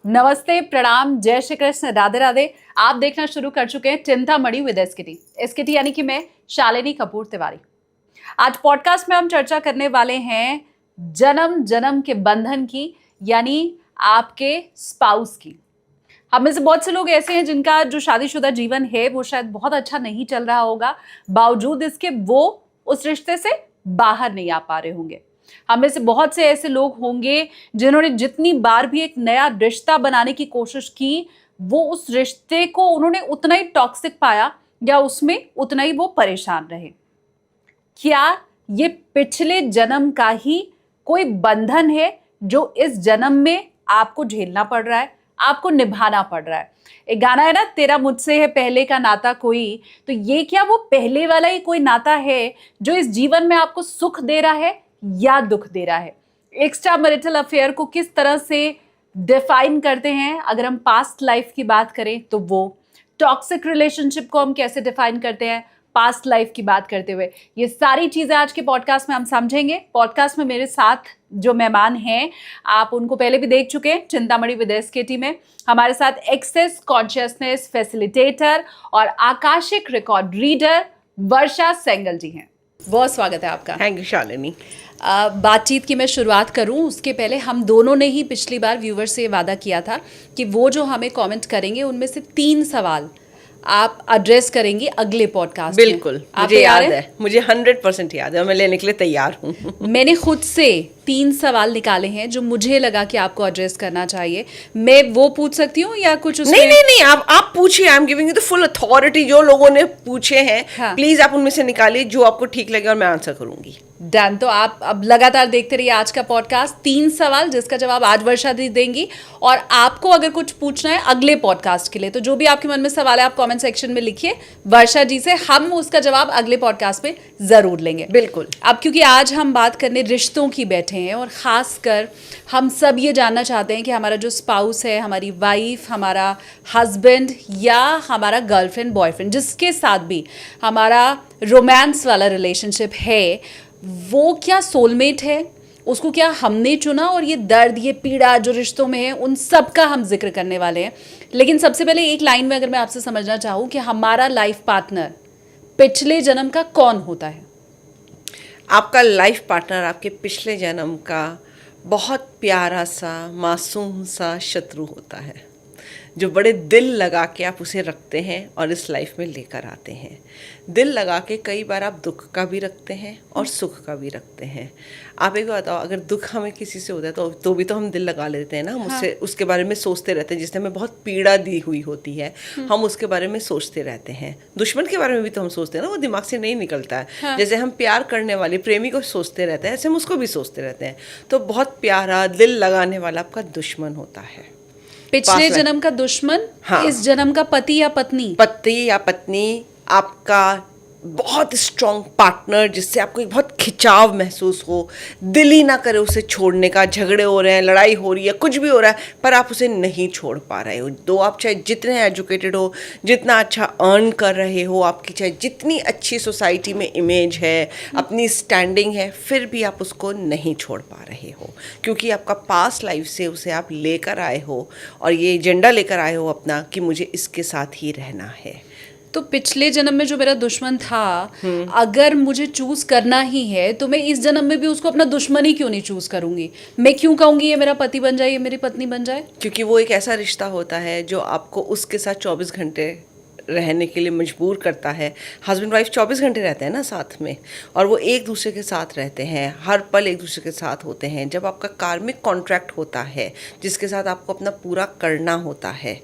नमस्ते, प्रणाम, जय श्री कृष्ण, राधे राधे। आप देखना शुरू कर चुके हैं चिंतामणि विद एसकेटी। एसकेटी यानी कि मैं शालिनी कपूर तिवारी। आज पॉडकास्ट में हम चर्चा करने वाले हैं जन्म जन्म के बंधन की, यानी आपके स्पाउस की। हम में से बहुत से लोग ऐसे हैं जिनका जो शादीशुदा जीवन है वो शायद बहुत अच्छा नहीं चल रहा होगा, बावजूद इसके वो उस रिश्ते से बाहर नहीं आ पा रहे होंगे। हम में से बहुत से ऐसे लोग होंगे जिन्होंने जितनी बार भी एक नया रिश्ता बनाने की कोशिश की, वो उस रिश्ते को उन्होंने उतना ही टॉक्सिक पाया या उसमें उतना ही वो परेशान रहे। क्या ये पिछले जन्म का ही कोई बंधन है जो इस जन्म में आपको झेलना पड़ रहा है, आपको निभाना पड़ रहा है? एक गाना है ना, तेरा मुझसे है पहले का नाता कोई। तो ये क्या वो पहले वाला ही कोई नाता है जो इस जीवन में आपको सुख दे रहा है या दुख दे रहा है? एक्स्ट्रा मैरिटल अफेयर को किस तरह से डिफाइन करते हैं अगर हम पास्ट लाइफ की बात करें तो वो, टॉक्सिक रिलेशनशिप को हम कैसे डिफाइन करते हैं पास्ट लाइफ की बात करते हुए, ये सारी चीजें आज के पॉडकास्ट में हम समझेंगे। पॉडकास्ट में मेरे साथ जो मेहमान हैं आप उनको पहले भी देख चुके हैं चिंतामणि विद एसकेटी में। हमारे साथ एक्सेस कॉन्शियसनेस फैसिलिटेटर और आकाशिक रिकॉर्ड रीडर वर्षा सेंगल जी हैं। बहुत स्वागत है आपका। Thank you Shalini. बातचीत की मैं शुरुआत करूं उसके पहले हम दोनों ने ही पिछली बार व्यूवर से वादा किया था कि वो जो हमें कमेंट करेंगे उनमें से 3 सवाल आप एड्रेस करेंगे अगले पॉडकास्ट में। बिल्कुल, मुझे याद है, मुझे 100% याद है और मैं लेने के लिए तैयार हूँ। मैंने खुद से 3 सवाल निकाले हैं जो मुझे लगा कि आपको एड्रेस करना चाहिए। मैं वो पूछ सकती हूँ या कुछ उसमें? नहीं, आप पूछिए। I am giving you the full authority. जो लोगों ने पूछे हैं, हाँ। प्लीज आप उनमें से निकालिए जो आपको ठीक लगे और मैं आंसर करूंगी। डन। तो आप अब लगातार देखते रहिए आज का पॉडकास्ट। 3 सवाल जिसका जवाब आज वर्षा दी देंगी, और आपको अगर कुछ पूछना है अगले पॉडकास्ट के लिए तो जो भी आपके मन में सवाल है आप कमेंट सेक्शन में लिखिए वर्षा जी से, हम उसका जवाब अगले पॉडकास्ट में जरूर लेंगे। बिल्कुल। अब क्योंकि आज हम बात करने रिश्तों की बैठे हैं और खासकर हम सब ये जानना चाहते हैं कि हमारा जो स्पाउस है, हमारी वाइफ, हमारा हस्बैंड या हमारा गर्लफ्रेंड बॉयफ्रेंड, जिसके साथ भी हमारा रोमांस वाला रिलेशनशिप है, वो क्या सोलमेट है, उसको क्या हमने चुना, और ये दर्द, ये पीड़ा जो रिश्तों में है उन सब का हम जिक्र करने वाले हैं। लेकिन सबसे पहले एक लाइन में अगर मैं आपसे समझना चाहूँ कि हमारा लाइफ पार्टनर पिछले जन्म का कौन होता है? आपका लाइफ पार्टनर आपके पिछले जन्म का बहुत प्यारा सा मासूम सा शत्रु होता है, जो बड़े दिल लगा के आप उसे रखते हैं और इस लाइफ में लेकर आते हैं। दिल लगा के कई बार आप दुख का भी रखते हैं और सुख का भी रखते हैं। आप एक बात बताओ, अगर दुख हमें किसी से होता है तो भी तो हम दिल लगा लेते हैं ना। हम उससे उसके बारे में सोचते रहते हैं, जिसने हमें बहुत पीड़ा दी हुई होती है, हम उसके बारे में सोचते रहते हैं। दुश्मन के बारे में भी तो हम सोचते हैं ना, वो दिमाग से नहीं निकलता है। हाँ। जैसे हम प्यार करने वाले प्रेमी को सोचते रहते हैं, ऐसे हम उसको भी सोचते रहते हैं। तो बहुत प्यारा दिल लगाने वाला आपका दुश्मन होता है। पिछले जन्म का दुश्मन। हाँ। इस जन्म का पति या पत्नी? पति या पत्नी, आपका बहुत स्ट्रॉन्ग पार्टनर जिससे आपको एक बहुत खिंचाव महसूस हो, दिल ही ना करे उसे छोड़ने का। झगड़े हो रहे हैं, लड़ाई हो रही है, कुछ भी हो रहा है, पर आप उसे नहीं छोड़ पा रहे हो। दो आप चाहे जितने एजुकेटेड हो, जितना अच्छा अर्न कर रहे हो, आपकी चाहे जितनी अच्छी सोसाइटी में इमेज है, अपनी स्टैंडिंग है, फिर भी आप उसको नहीं छोड़ पा रहे हो, क्योंकि आपका पास्ट लाइफ से उसे आप लेकर आए हो और ये एजेंडा लेकर आए हो अपना कि मुझे इसके साथ ही रहना है। तो पिछले जन्म में जो मेरा दुश्मन था, अगर मुझे चूज करना ही है तो मैं इस जन्म में भी उसको अपना दुश्मन ही क्यों नहीं चूज करूंगी? मैं क्यों कहूंगी ये मेरा पति बन जाए, ये मेरी पत्नी बन जाए? क्योंकि वो एक ऐसा रिश्ता होता है जो आपको उसके साथ 24 घंटे रहने के लिए मजबूर करता है। हस्बैंड वाइफ 24 घंटे रहते हैं ना साथ में, और वो एक दूसरे के साथ रहते हैं, हर पल एक दूसरे के साथ होते हैं। जब आपका कार्मिक कॉन्ट्रैक्ट होता है जिसके साथ आपको अपना पूरा करना होता है,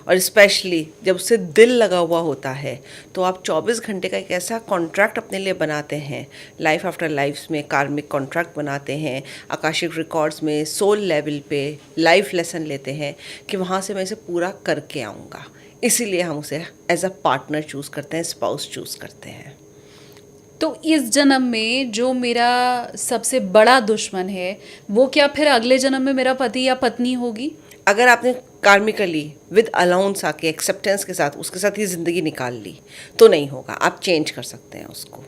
और स्पेशली जब उससे दिल लगा हुआ होता है, तो आप 24 घंटे का एक ऐसा कॉन्ट्रैक्ट अपने लिए बनाते हैं, लाइफ आफ्टर लाइफ में कार्मिक कॉन्ट्रैक्ट बनाते हैं, आकाशिक रिकॉर्ड्स में सोल लेवल पे लाइफ लेसन लेते हैं कि वहाँ से मैं इसे पूरा करके आऊँगा। इसीलिए हम उसे एज अ पार्टनर चूज़ करते हैं, स्पाउस चूज़ करते हैं। तो इस जन्म में जो मेरा सबसे बड़ा दुश्मन है वो क्या फिर अगले जन्म में मेरा पति या पत्नी होगी? अगर आपने कार्मिकली विद अलाउंस आके एक्सेप्टेंस के साथ उसके साथ ही ज़िंदगी निकाल ली तो नहीं होगा। आप चेंज कर सकते हैं उसको।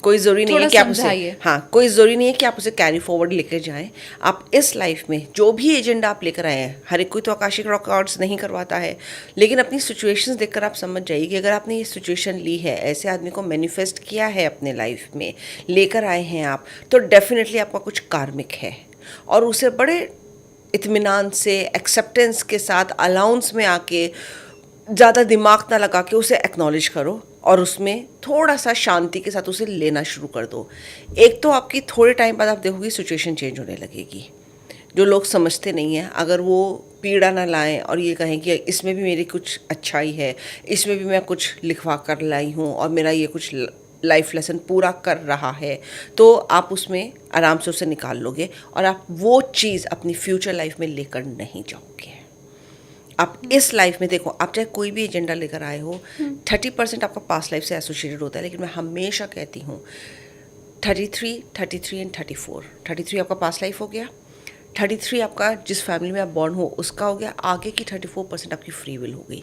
कोई ज़रूरी नहीं है थोड़ा कि आप उसे, समझाइए। हाँ, कोई ज़रूरी नहीं है कि आप उसे कैरी फॉरवर्ड लेकर जाएं। आप इस लाइफ में जो भी एजेंडा आप लेकर आए हैं, हर एक कोई तो आकाशिक रिकॉर्ड्स नहीं करवाता है, लेकिन अपनी सिचुएशंस देखकर आप समझ जाइए कि अगर आपने ये सिचुएशन ली है, ऐसे आदमी को मैनिफेस्ट किया है अपने लाइफ में, लेकर आए हैं आप, तो डेफिनेटली आपका कुछ कार्मिक है। और उसे बड़े इत्मीनान से, एक्सेप्टेंस के साथ, अलाउंस में आके, ज़्यादा दिमाग ना लगा के उसे एक्नॉलेज करो और उसमें थोड़ा सा शांति के साथ उसे लेना शुरू कर दो। एक तो आपकी थोड़े टाइम बाद आप देखोगे सिचुएशन चेंज होने लगेगी। जो लोग समझते नहीं हैं, अगर वो पीड़ा ना लाएं और ये कहें कि इसमें भी मेरी कुछ अच्छाई है, इसमें भी मैं कुछ लिखवा कर लाई हूँ और मेरा ये कुछ लाइफ लेसन पूरा कर रहा है, तो आप उसमें आराम से उसे निकाल लोगे और आप वो चीज़ अपनी फ्यूचर लाइफ में लेकर नहीं जाओगे। आप इस लाइफ में देखो, आप चाहे कोई भी एजेंडा लेकर आए हो, 30% आपका पास्ट लाइफ से एसोसिएटेड होता है, लेकिन मैं हमेशा कहती हूँ 33, 33 एंड 34। 33 आपका पास्ट लाइफ हो गया, 33 आपका जिस फैमिली में आप बॉर्न हो उसका हो गया, आगे की 34% आपकी फ्री विल हो गई।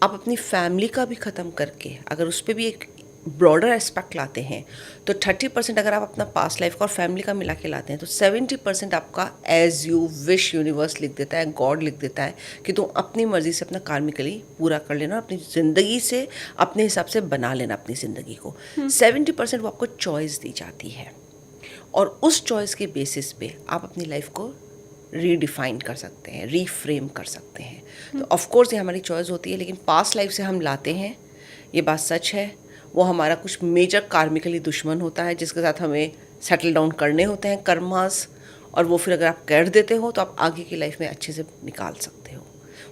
आप अपनी फैमिली का भी ख़त्म करके अगर उस पर भी एक ब्रॉडर एस्पेक्ट लाते हैं, तो 30% अगर आप अपना पास्ट लाइफ का और फैमिली का मिला के लाते हैं, तो 70% आपका एज यू विश यूनिवर्स लिख देता है, गॉड लिख देता है कि तुम अपनी मर्ज़ी से अपना कार्मिकली पूरा कर लेना, अपनी ज़िंदगी से अपने हिसाब से बना लेना अपनी ज़िंदगी को। 70% वो आपको चॉइस दी जाती है और उस चॉइस के बेसिस पे आप अपनी लाइफ को रीडिफाइन कर सकते हैं, रीफ्रेम कर सकते हैं। तो ऑफ कोर्स ये हमारी चॉइस होती है, लेकिन पास्ट लाइफ से हम लाते हैं, ये बात सच है। वो हमारा कुछ मेजर कार्मिकली दुश्मन होता है जिसके साथ हमें सेटल डाउन करने होते हैं कर्मास, और वो फिर अगर आप कर देते हो तो आप आगे की लाइफ में अच्छे से निकाल सकते हो,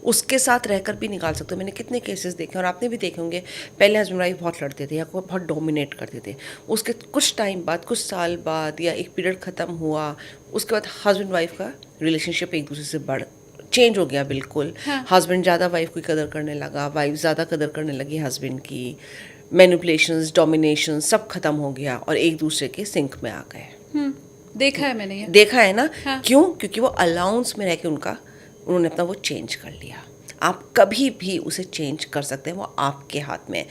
उसके साथ रहकर भी निकाल सकते हो। मैंने कितने केसेस देखे और आपने भी देखे होंगे, पहले हस्बैंड वाइफ बहुत लड़ते थे या को बहुत डोमिनेट करते थे, उसके कुछ टाइम बाद, कुछ साल बाद या एक पीरियड ख़त्म हुआ, उसके बाद हस्बैंड वाइफ का रिलेशनशिप एक दूसरे से चेंज हो गया बिल्कुल। हस्बैंड ज़्यादा वाइफ की कदर करने लगा, वाइफ ज़्यादा कदर करने लगी हस्बैंड की, मैनिपुलेशंस, डोमिनेशन सब खत्म हो गया और एक दूसरे के सिंक में आ गए। देखा है मैंने ये। देखा है ना? हाँ। क्यों? क्योंकि वो अलाउंस में रह के उन्होंने अपना वो चेंज कर लिया। आप कभी भी उसे चेंज कर सकते हैं, वो आपके हाथ में है।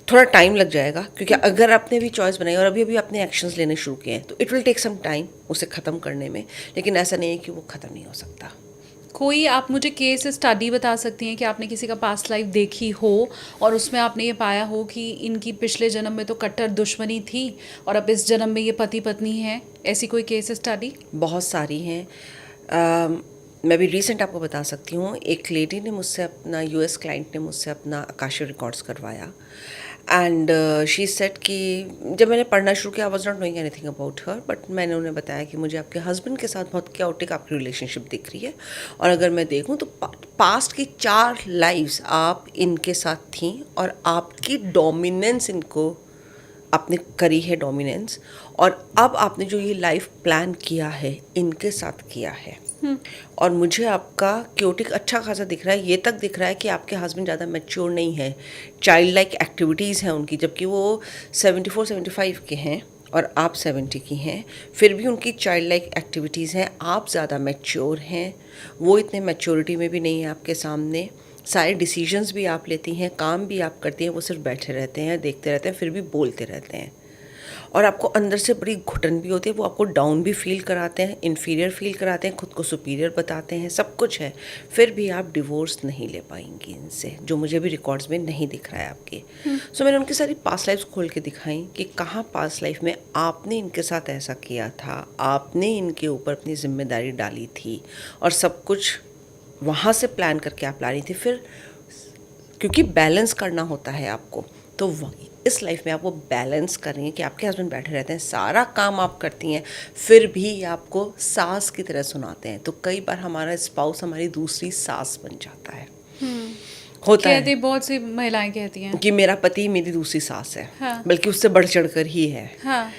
थोड़ा टाइम लग जाएगा क्योंकि अगर आपने भी चॉइस बनाई और अभी अभी अपने एक्शंस लेने शुरू किए हैं, तो it will take some time उसे ख़त्म करने में, लेकिन ऐसा नहीं है कि वो ख़त्म नहीं हो सकता। कोई आप मुझे केस स्टडी बता सकती हैं कि आपने किसी का पास्ट लाइफ देखी हो और उसमें आपने ये पाया हो कि इनकी पिछले जन्म में तो कट्टर दुश्मनी थी और अब इस जन्म में ये पति पत्नी है, ऐसी कोई केस स्टडी? बहुत सारी हैं। मैं भी रिसेंट आपको बता सकती हूँ। एक लेडी ने मुझसे अपना, यूएस क्लाइंट ने मुझसे अपना आकाशीय रिकॉर्ड्स करवाया एंड शी सेड कि जब मैंने पढ़ना शुरू किया, I was not knowing anything about her, but मैंने उन्हें बताया कि मुझे आपके हस्बैंड के साथ बहुत क्याओटिक आपकी रिलेशनशिप दिख रही है, और अगर मैं देखूं तो पास्ट की 4 लाइफ्स आप इनके साथ थी और आपकी डोमिनेंस इनको आपने करी है, डोमिनेंस, और अब आपने जो ये लाइफ प्लान किया है इनके साथ किया है। और मुझे आपका क्योटिक अच्छा खासा दिख रहा है, ये तक दिख रहा है कि आपके हस्बैंड ज़्यादा मैच्योर नहीं है, चाइल्ड लाइक एक्टिविटीज़ हैं उनकी, जबकि वो 74-75 के हैं और आप 70 की हैं, फिर भी उनकी चाइल्ड लाइक एक्टिविटीज़ हैं। आप ज़्यादा मैच्योर हैं, वो इतने मैच्योरिटी में भी नहीं है आपके सामने। सारे डिसीजंस भी आप लेती हैं, काम भी आप करती हैं, वो सिर्फ बैठे रहते हैं, देखते रहते हैं, फिर भी बोलते रहते हैं। और आपको अंदर से बड़ी घुटन भी होती है, वो आपको डाउन भी फील कराते हैं, इन्फीरियर फील कराते हैं, खुद को सुपीरियर बताते हैं, सब कुछ है, फिर भी आप डिवोर्स नहीं ले पाएंगी इनसे, जो मुझे भी रिकॉर्ड्स में नहीं दिख रहा है आपके। सो मैंने उनकी सारी पास्ट लाइफ्स खोल के दिखाई कि कहाँ पास्ट लाइफ में आपने इनके साथ ऐसा किया था, आपने इनके ऊपर अपनी जिम्मेदारी डाली थी और सब कुछ वहाँ से प्लान करके आप ला रही थी। फिर क्योंकि बैलेंस करना होता है आपको, तो इस लाइफ में आप वो बैलेंस कर रही हैं कि आपके हस्बैंड बैठे रहते हैं, सारा काम आप करती हैं, फिर भी आपको सास की तरह सुनाते हैं। तो कई बार हमारा स्पाउस हमारी दूसरी सास बन जाता है। होता है, बहुत सी महिलाएं कहती हैं कि मेरा पति मेरी दूसरी सास है। हाँ। बल्कि उससे बढ़ चढ़ कर ही है। हाँ।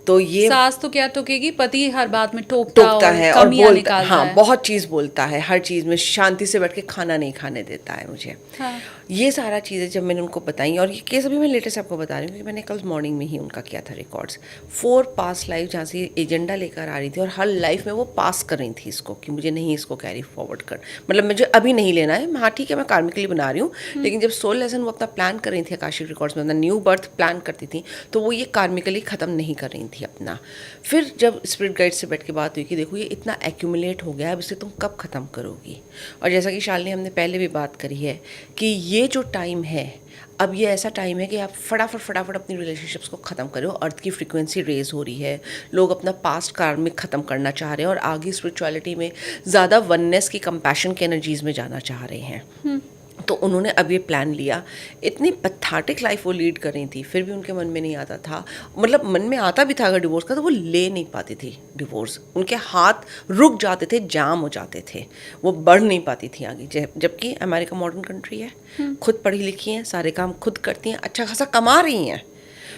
तो ये सास तो क्या टोकेगी, पति हर बात में टोकता टोकता और है और कमियां बोलता, निकालता हाँ है। बहुत चीज़ बोलता है, हर चीज़ में शांति से बैठ के खाना नहीं खाने देता है मुझे। हाँ। ये सारा चीज़ें जब मैंने उनको बताई, और ये केस अभी मैं लेटेस्ट आपको बता रही हूँ, क्योंकि मैंने कल मॉर्निंग में ही उनका किया था रिकॉर्ड्स। 4 पास्ट लाइफ जहाँ से एजेंडा लेकर आ रही थी और हर लाइफ में वो पास कर रही थी इसको, कि मुझे नहीं इसको कैरी फॉरवर्ड कर, मतलब मुझे अभी नहीं लेना है, हाँ ठीक है मैं कार्मिकली बना रही हूँ, लेकिन जब सोल लेसन वो अपना प्लान कर रही थी आकाशिक रिकॉर्ड्स में, अपना न्यू बर्थ प्लान करती थी, तो वो ये कार्मिकली ख़त्म नहीं कर रही थी अपना। फिर जब स्पिरिट गाइड से बैठ के बात हुई कि देखो ये इतना एक्यूमुलेट हो गया है, अब इसे तुम कब ख़त्म करोगी। और जैसा कि शालिनी हमने पहले भी बात करी है कि ये जो टाइम है, अब ये ऐसा टाइम है कि आप फटाफट अपनी रिलेशनशिप्स को ख़त्म करो। अर्थ की फ्रीक्वेंसी रेज हो रही है, लोग अपना पास्ट कार्मिक ख़त्म करना चाह रहे हैं और आगे स्पिरिचुअलिटी में ज़्यादा वननेस की, कंपैशन की एनर्जीज में जाना चाह रहे हैं। तो उन्होंने अब ये प्लान लिया। इतनी पैथेटिक लाइफ वो लीड कर रही थी, फिर भी उनके मन में नहीं आता था, मतलब मन में आता भी था अगर डिवोर्स का, तो वो ले नहीं पाती थी डिवोर्स। उनके हाथ रुक जाते थे, जाम हो जाते थे, वो बढ़ नहीं पाती थी आगे। जबकि अमेरिका मॉडर्न कंट्री है, खुद पढ़ी लिखी हैं, सारे काम खुद करती हैं, अच्छा खासा कमा रही हैं,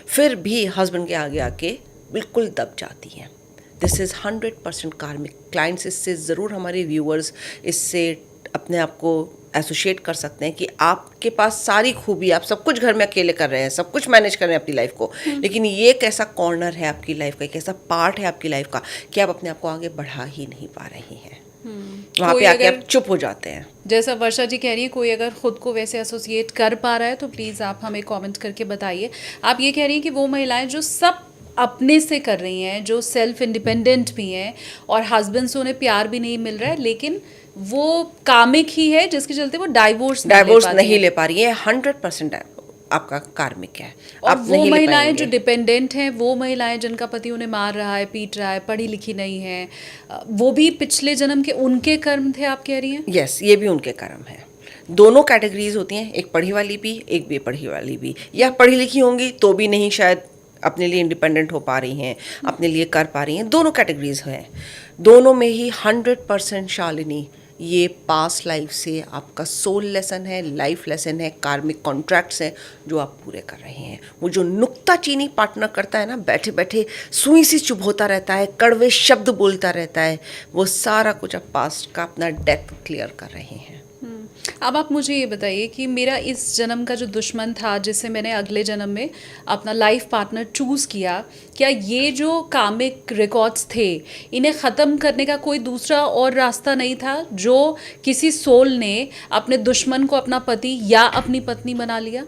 फिर भी हस्बैंड के आगे आके बिल्कुल दब जाती हैं। दिस इज़ 100% कार्मिक। क्लाइंट्स इससे ज़रूर, हमारे व्यूअर्स इससे अपने आप को एसोशिएट कर सकते हैं कि आपके पास सारी खूबी, आप सब कुछ घर में अकेले कर रहे हैं, सब कुछ मैनेज कर रहे हैं अपनी लाइफ को, लेकिन ये एक ऐसा कॉर्नर है आपकी लाइफ का, एक ऐसा पार्ट है आपकी लाइफ का कि आप अपने आप को आगे बढ़ा ही नहीं पा रही हैं। वहाँ पे आके आप चुप हो जाते हैं। जैसा वर्षा जी कह रही है, कोई अगर खुद को वैसे एसोसिएट कर पा रहा है तो प्लीज़ आप हमें कमेंट करके बताइए। आप ये कह रही हैं कि वो महिलाएं जो सब अपने से कर रही हैं, जो सेल्फ इंडिपेंडेंट भी हैं और हस्बैंड से उन्हें प्यार भी नहीं मिल रहा है, लेकिन वो कामिक ही है जिसके चलते वो डाइवोर्स नहीं ले पा रही है। 100% आपका कार्मिक है। और आप वो नहीं ले महिलाएं पाएंगे। जो डिपेंडेंट हैं, वो महिलाएं जिनका पति उन्हें मार रहा है, पीट रहा है, पढ़ी लिखी नहीं है, वो भी पिछले जन्म के उनके कर्म थे, आप कह रही हैं? यस, ये भी उनके कर्म है। दोनों कैटेगरीज होती हैं, एक पढ़ी वाली भी, एक बेपढ़ी वाली भी। या पढ़ी लिखी होंगी तो भी नहीं शायद अपने लिए इंडिपेंडेंट हो पा रही हैं, अपने लिए कर पा रही हैं। दोनों कैटेगरीज हैं, दोनों में ही 100% शालिनी ये पास्ट लाइफ से आपका सोल लेसन है, लाइफ लेसन है, कार्मिक कॉन्ट्रैक्ट्स हैं जो आप पूरे कर रहे हैं। वो जो नुक्ताचीनी पार्टनर करता है ना, बैठे बैठे सुई सी चुभ होता रहता है, कड़वे शब्द बोलता रहता है, वो सारा कुछ आप पास्ट का अपना डेथ क्लियर कर रहे हैं। अब आप मुझे ये बताइए कि मेरा इस जन्म का जो दुश्मन था, जिसे मैंने अगले जन्म में अपना लाइफ पार्टनर चूज़ किया, क्या ये जो कामिक रिकॉर्ड्स थे, इन्हें ख़त्म करने का कोई दूसरा और रास्ता नहीं था, जो किसी सोल ने अपने दुश्मन को अपना पति या अपनी पत्नी बना लिया?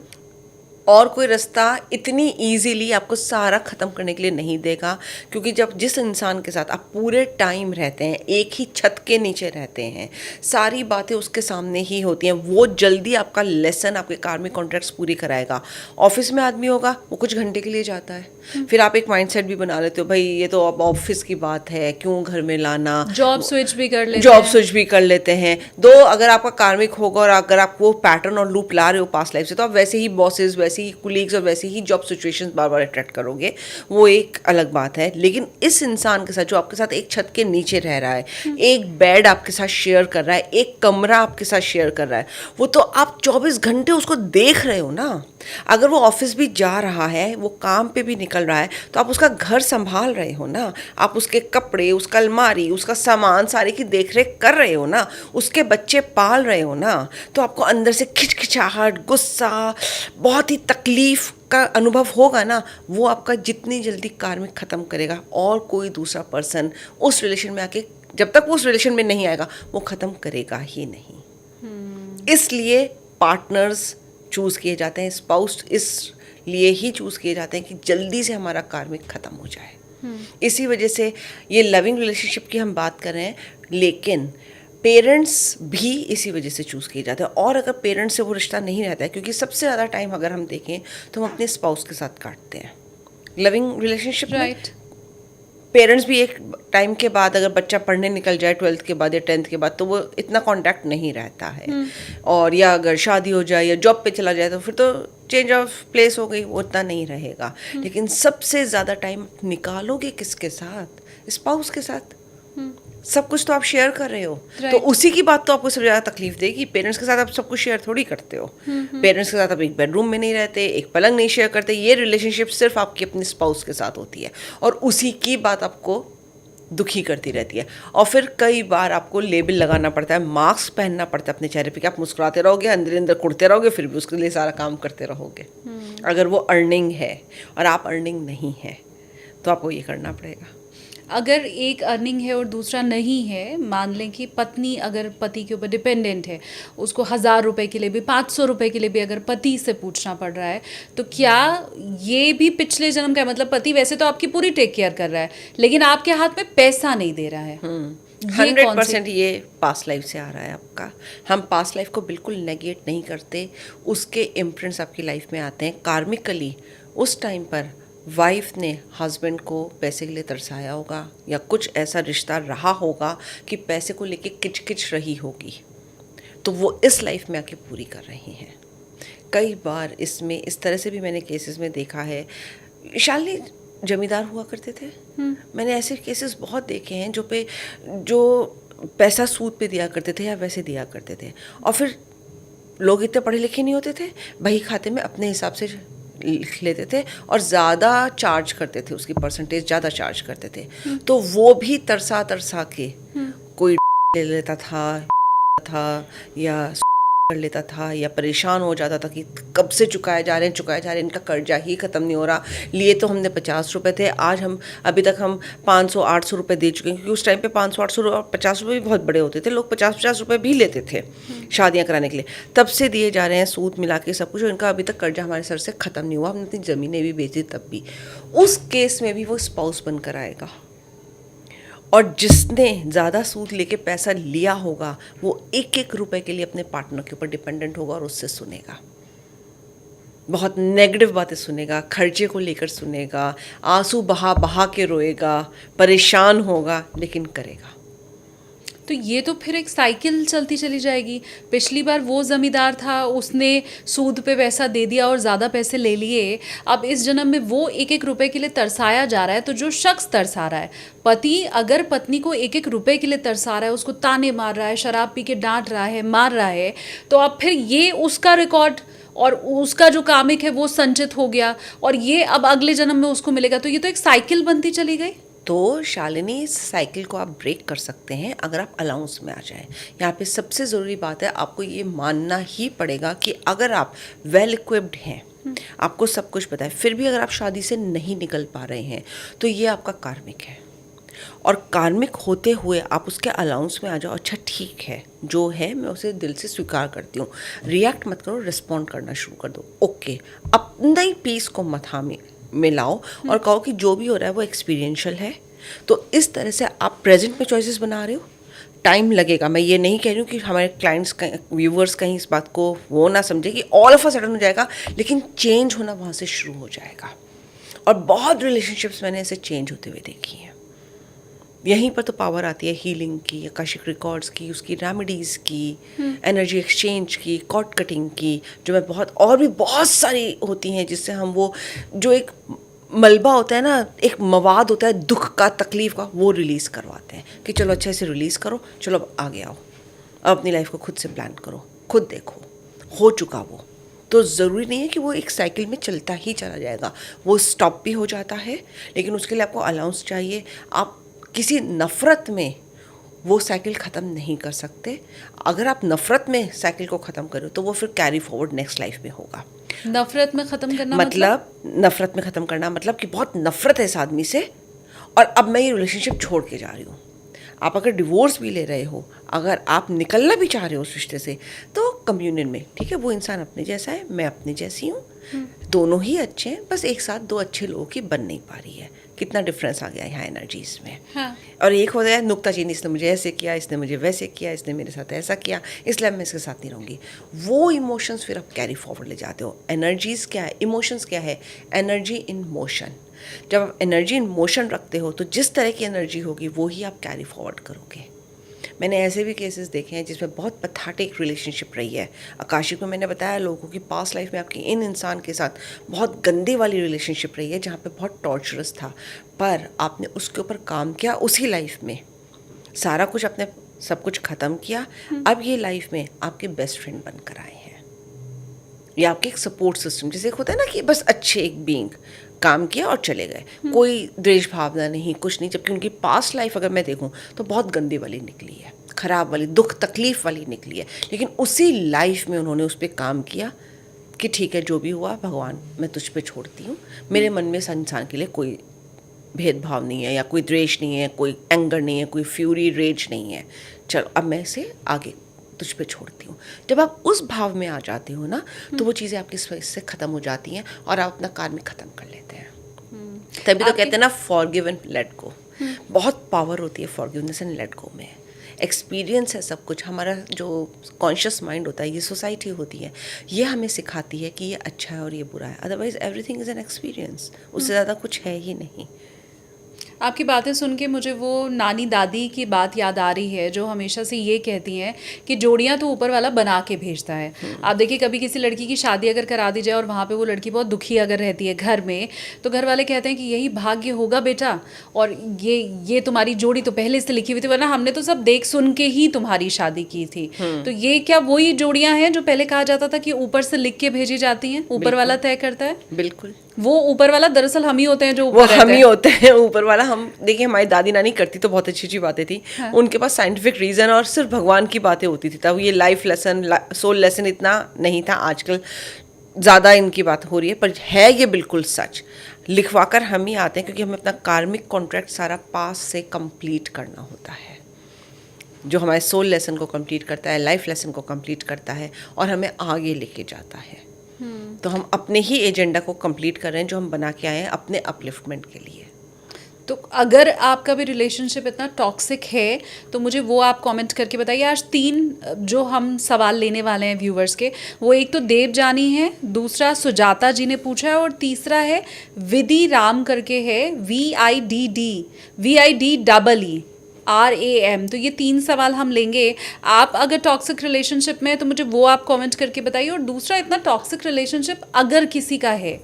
और कोई रास्ता इतनी इजीली आपको सारा ख़त्म करने के लिए नहीं देगा, क्योंकि जब जिस इंसान के साथ आप पूरे टाइम रहते हैं, एक ही छत के नीचे रहते हैं, सारी बातें उसके सामने ही होती हैं, वो जल्दी आपका लेसन, आपके कार्मिक कॉन्ट्रैक्ट्स पूरी कराएगा। ऑफिस में आदमी होगा, वो कुछ घंटे के लिए जाता है, फिर आप एक माइंडसेट भी बना लेते हो, भाई ये तो अब ऑफिस की बात है, क्यों घर में लाना। जॉब स्विच भी कर लेते हैं। दो, अगर आपका कार्मिक होगा और अगर आप वो पैटर्न और लूप ला रहे हो पास्ट लाइफ से, तो आप वैसे ही बॉसेस, वैसे ही कुलीग्स और वैसे ही जॉब सिचुएशंस बार बार अट्रैक्ट करोगे, वो एक अलग बात है। लेकिन इस इंसान के साथ जो आपके साथ एक छत के नीचे रह रहा है, एक बेड आपके साथ शेयर कर रहा है, एक कमरा आपके साथ शेयर कर रहा है, वो तो आप 24 घंटे उसको देख रहे हो ना। अगर वो ऑफिस भी जा रहा है, वो काम पे भी निकल रहा है, तो आप उसका घर संभाल रहे हो ना, आप उसके कपड़े, उसका अलमारी, उसका सामान सारे की देख रेख कर रहे हो ना, उसके बच्चे पाल रहे हो ना। तो आपको अंदर से खिचखिचाहट, गुस्सा, बहुत ही तकलीफ का अनुभव होगा ना। वो आपका जितनी जल्दी कार्मिक ख़त्म करेगा, और कोई दूसरा पर्सन उस रिलेशन में आके, जब तक वो उस रिलेशन में नहीं आएगा, वो ख़त्म करेगा ही नहीं। इसलिए पार्टनर्स चूज़ किए जाते हैं, स्पाउस इसलिए ही चूज़ किए जाते हैं कि जल्दी से हमारा कार्मिक ख़त्म हो जाए। इसी वजह से ये लविंग रिलेशनशिप की हम बात कर रहे हैं, लेकिन पेरेंट्स भी इसी वजह से चूज़ किए जाते हैं। और अगर पेरेंट्स से वो रिश्ता नहीं रहता है, क्योंकि सबसे ज़्यादा टाइम अगर हम देखें तो हम अपने स्पाउस के साथ काटते हैं लविंग रिलेशनशिप में। पेरेंट्स भी एक टाइम के बाद, अगर बच्चा पढ़ने निकल जाए 12th के बाद या 10th के बाद, तो वो इतना कांटेक्ट नहीं रहता है। और या अगर शादी हो जाए या जॉब पे चला जाए, तो फिर तो चेंज ऑफ प्लेस हो गई, वो उतना नहीं रहेगा। लेकिन सबसे ज़्यादा टाइम निकालोगे किसके साथ? स्पाउस के साथ। सब कुछ तो आप शेयर कर रहे हो, Right. तो उसी की बात तो आपको सबसे ज़्यादा तकलीफ देगी। पेरेंट्स के साथ आप सब कुछ शेयर थोड़ी करते हो। पेरेंट्स के साथ आप एक बेडरूम में नहीं रहते, एक पलंग नहीं शेयर करते। ये रिलेशनशिप सिर्फ आपकी अपने स्पाउस के साथ होती है, और उसी की बात आपको दुखी करती रहती है। और फिर कई बार आपको लेबल लगाना पड़ता है, मास्क पहनना पड़ता है अपने चेहरे पे कि आप मुस्कुराते रहोगे, अंदर अंदर कुड़ते रहोगे, फिर भी उसके लिए सारा काम करते रहोगे। अगर वो अर्निंग है और आप अर्निंग नहीं है, तो आपको ये करना पड़ेगा। अगर एक अर्निंग है और दूसरा नहीं है, मान लें कि पत्नी अगर पति के ऊपर डिपेंडेंट है, उसको 1,000 रुपए के लिए भी, 500 रुपए के लिए भी अगर पति से पूछना पड़ रहा है, तो क्या ये भी पिछले जन्म का है? मतलब पति वैसे तो आपकी पूरी टेक केयर कर रहा है, लेकिन आपके हाथ में पैसा नहीं दे रहा है। ये 100% ये पास्ट लाइफ से आ रहा है आपका। हम पास्ट लाइफ को बिल्कुल नेगेट नहीं करते, उसके इम्प्रिंट्स आपकी लाइफ में आते हैं कार्मिकली। उस टाइम पर वाइफ ने हस्बैंड को पैसे के लिए तरसाया होगा, या कुछ ऐसा रिश्ता रहा होगा कि पैसे को लेके किचकिच रही होगी, तो वो इस लाइफ में आके पूरी कर रही हैं। कई बार इसमें इस तरह से भी मैंने केसेस में देखा है। शालिनी जमींदार हुआ करते थे, मैंने ऐसे केसेस बहुत देखे हैं जो पैसा सूद पे दिया करते थे या वैसे दिया करते थे, और फिर लोग इतने पढ़े लिखे नहीं होते थे, बही खाते में अपने हिसाब से लिख लेते थे और ज़्यादा चार्ज करते थे, उसकी परसेंटेज ज़्यादा चार्ज करते थे। तो वो भी तरसा तरसा के कोई ले लेता था या कर लेता था, या परेशान हो जाता था कि कब से चुकाए जा रहे हैं, इनका कर्जा ही ख़त्म नहीं हो रहा। लिए तो हमने 50 रुपये थे, आज हम अभी तक हम 500-800 रुपये दे चुके हैं, क्योंकि उस टाइम पे 500-800 और 50 रुपये भी बहुत बड़े होते थे। लोग 50-50 रुपये भी लेते थे शादियाँ कराने के लिए, तब से दिए जा रहे हैं सूद मिला के सब कुछ, और इनका अभी तक कर्जा हमारे सर से ख़त्म नहीं हुआ। हमने अपनी ज़मीनें भी बेची तब भी। उस केस में भी वो स्पाउस बनकर आएगा, और जिसने ज़्यादा सूद लेके पैसा लिया होगा वो एक एक रुपए के लिए अपने पार्टनर के ऊपर डिपेंडेंट होगा, और उससे सुनेगा, बहुत नेगेटिव बातें सुनेगा, खर्चे को लेकर सुनेगा, आंसू बहा बहा के रोएगा, परेशान होगा, लेकिन करेगा। तो ये तो फिर एक साइकिल चलती चली जाएगी। पिछली बार वो ज़मींदार था, उसने सूद पे पैसा दे दिया और ज़्यादा पैसे ले लिए, अब इस जन्म में वो एक एक रुपए के लिए तरसाया जा रहा है। तो जो शख्स तरसा रहा है, पति अगर पत्नी को एक एक रुपए के लिए तरसा रहा है, उसको ताने मार रहा है, शराब पी के डांट रहा है, मार रहा है, तो अब फिर ये उसका रिकॉर्ड और उसका जो कामिक है वो संचित हो गया, और ये अब अगले जन्म में उसको मिलेगा। तो ये तो एक साइकिल बनती चली गई। तो शालिनी, इस साइकिल को आप ब्रेक कर सकते हैं अगर आप अलाउंस में आ जाएं। यहाँ पे सबसे ज़रूरी बात है, आपको ये मानना ही पड़ेगा कि अगर आप वेल इक्विप्ड हैं, आपको सब कुछ पता है, फिर भी अगर आप शादी से नहीं निकल पा रहे हैं, तो ये आपका कार्मिक है। और कार्मिक होते हुए आप उसके अलाउंस में आ जाओ, अच्छा ठीक है, जो है मैं उसे दिल से स्वीकार करती हूँ। रिएक्ट मत करो, रिस्पॉन्ड करना शुरू कर दो। ओके, अपना ही पीस को मथा में लाओ और कहो कि जो भी हो रहा है वो एक्सपीरियंशियल है। तो इस तरह से आप प्रेजेंट में चॉइसेस बना रहे हो। टाइम लगेगा, मैं ये नहीं कह रही हूँ कि हमारे क्लाइंट्स व्यूवर्स कहीं इस बात को वो ना समझे कि ऑल ऑफ अ सडन हो जाएगा, लेकिन चेंज होना वहाँ से शुरू हो जाएगा। और बहुत रिलेशनशिप्स मैंने ऐसे चेंज होते हुए देखी हैं। यहीं पर तो पावर आती है हीलिंग की, आकाशिक रिकॉर्ड्स की, उसकी रेमेडीज़ की, एनर्जी एक्सचेंज की, कॉर्ड कटिंग की, जो मैं बहुत और भी बहुत सारी होती हैं, जिससे हम वो जो एक मलबा होता है ना, एक मवाद होता है दुख का, तकलीफ़ का, वो रिलीज़ करवाते हैं कि चलो अच्छे से रिलीज़ करो, चलो अब आगे आओ, अब अपनी लाइफ को खुद से प्लान करो, खुद देखो, हो चुका वो। तो ज़रूरी नहीं है कि वो एक साइकिल में चलता ही चला जाएगा, वो स्टॉप भी हो जाता है, लेकिन उसके लिए आपको अलाउंस चाहिए। आप किसी नफ़रत में वो साइकिल ख़त्म नहीं कर सकते। अगर आप नफ़रत में साइकिल को ख़त्म करो तो वो फिर कैरी फॉरवर्ड नेक्स्ट लाइफ में होगा। नफ़रत में ख़त्म करना मतलब नफ़रत में ख़त्म करना मतलब कि बहुत नफ़रत है इस आदमी से, और अब मैं ये रिलेशनशिप छोड़ के जा रही हूँ। आप अगर डिवोर्स भी ले रहे हो, अगर आप निकलना भी चाह रहे हो उस रिश्ते से, तो कम्युनियन में, ठीक है, वो इंसान अपने जैसा है, मैं अपनी जैसी हूँ, दोनों ही अच्छे हैं, बस एक साथ दो अच्छे लोगों की बन नहीं पा रही है। कितना डिफरेंस आ गया यहाँ एनर्जीज में। हाँ। और एक हो गया नुक्ताचीनी, इसने मुझे ऐसे किया, इसने मुझे वैसे किया, इसने मेरे साथ ऐसा किया, इसलिए मैं इसके साथ नहीं रहूँगी। वो इमोशंस फिर आप कैरी फॉरवर्ड ले जाते हो। एनर्जीज क्या है, इमोशंस क्या है? Energy in motion. जब आप एनर्जी इन मोशन रखते हो तो जिस तरह की एनर्जी होगी वो ही आप कैरी फॉरवर्ड करोगे। मैंने ऐसे भी केसेस देखे हैं जिसमें बहुत पैथेटिक रिलेशनशिप रही है। आकाशिक में मैंने बताया लोगों की पास्ट लाइफ में आपकी इन इंसान के साथ बहुत गंदी वाली रिलेशनशिप रही है, जहाँ पे बहुत टॉर्चरस था, पर आपने उसके ऊपर काम किया उसी लाइफ में, सारा कुछ अपने सब कुछ ख़त्म किया, अब ये लाइफ में आपके बेस्ट फ्रेंड बनकर आए हैं, या आपके एक सपोर्ट सिस्टम, जैसे एक होता है ना कि बस अच्छे एक बीइंग, काम किया और चले गए, कोई द्वेष भावना नहीं, कुछ नहीं। जबकि उनकी पास्ट लाइफ अगर मैं देखूं तो बहुत गंदी वाली निकली है, ख़राब वाली, दुख तकलीफ़ वाली निकली है, लेकिन उसी लाइफ में उन्होंने उस पर काम किया कि ठीक है जो भी हुआ भगवान मैं तुझ पे छोड़ती हूँ, मेरे मन में इस इंसान के लिए कोई भेदभाव नहीं है, या कोई द्वेष नहीं है, कोई एंगर नहीं है, कोई फ्यूरी रेज नहीं है, चलो अब मैं इसे आगे तुझ पे छोड़ती हूँ। जब आप उस भाव में आ जाते हो ना, तो वो चीज़ें आपकी से ख़त्म हो जाती हैं और आप अपना कार्मिक ख़त्म कर लेते हैं। तभी तो कहते हैं ना फॉरगिव एंड लेट गो। बहुत पावर होती है फॉरगिवनेस एंड लेट गो में। एक्सपीरियंस है सब कुछ। हमारा जो कॉन्शियस माइंड होता है, ये सोसाइटी होती है, ये हमें सिखाती है कि ये अच्छा है और ये बुरा है। Otherwise everything is an experience, उससे ज़्यादा कुछ है ही नहीं। आपकी बातें सुन के मुझे वो नानी दादी की बात याद आ रही है जो हमेशा से ये कहती हैं कि जोड़ियां तो ऊपर वाला बना के भेजता है। आप देखिए कभी किसी लड़की की शादी अगर करा दी जाए और वहाँ पे वो लड़की बहुत दुखी अगर रहती है घर में, तो घर वाले कहते हैं कि यही भाग्य होगा बेटा, और ये तुम्हारी जोड़ी तो पहले से लिखी हुई थी, वरना हमने तो सब देख सुन के ही तुम्हारी शादी की थी। तो ये क्या वही जोड़ियां हैं जो पहले कहा जाता था कि ऊपर से लिख के भेजी जाती हैं, ऊपर वाला तय करता है? बिल्कुल। वो ऊपर वाला दरअसल हम ही होते हैं जो वो ऊपर हम ही होते हैं ऊपर वाला। हम देखिए हमारी दादी नानी करती तो बहुत अच्छी अच्छी बातें थी। हाँ। उनके पास साइंटिफिक रीज़न और सिर्फ भगवान की बातें होती थी। तब ये लाइफ लेसन, सोल लेसन इतना नहीं था। आजकल ज़्यादा इनकी बात हो रही है, पर है ये बिल्कुल सच। लिखवा कर हम ही आते हैं क्योंकि हमें अपना कार्मिक कॉन्ट्रैक्ट सारा पास से कंप्लीट करना होता है, जो हमारे सोल लेसन को कंप्लीट करता है, लाइफ लेसन को कंप्लीट करता है और हमें आगे लेके जाता है। तो हम अपने ही एजेंडा को कंप्लीट कर रहे हैं जो हम बना के आए हैं अपने अपलिफ्टमेंट के लिए। तो अगर आपका भी रिलेशनशिप इतना टॉक्सिक है तो मुझे वो आप कमेंट करके बताइए। आज 3 जो हम सवाल लेने वाले हैं व्यूवर्स के, वो एक तो देव जानी है, दूसरा सुजाता जी ने पूछा है, और तीसरा है विधि राम करके है, VIDDRAM। तो ये 3 सवाल हम लेंगे। आप अगर टॉक्सिक रिलेशनशिप में, तो मुझे वो आप कमेंट करके बताइए। और दूसरा, इतना टॉक्सिक रिलेशनशिप अगर किसी का है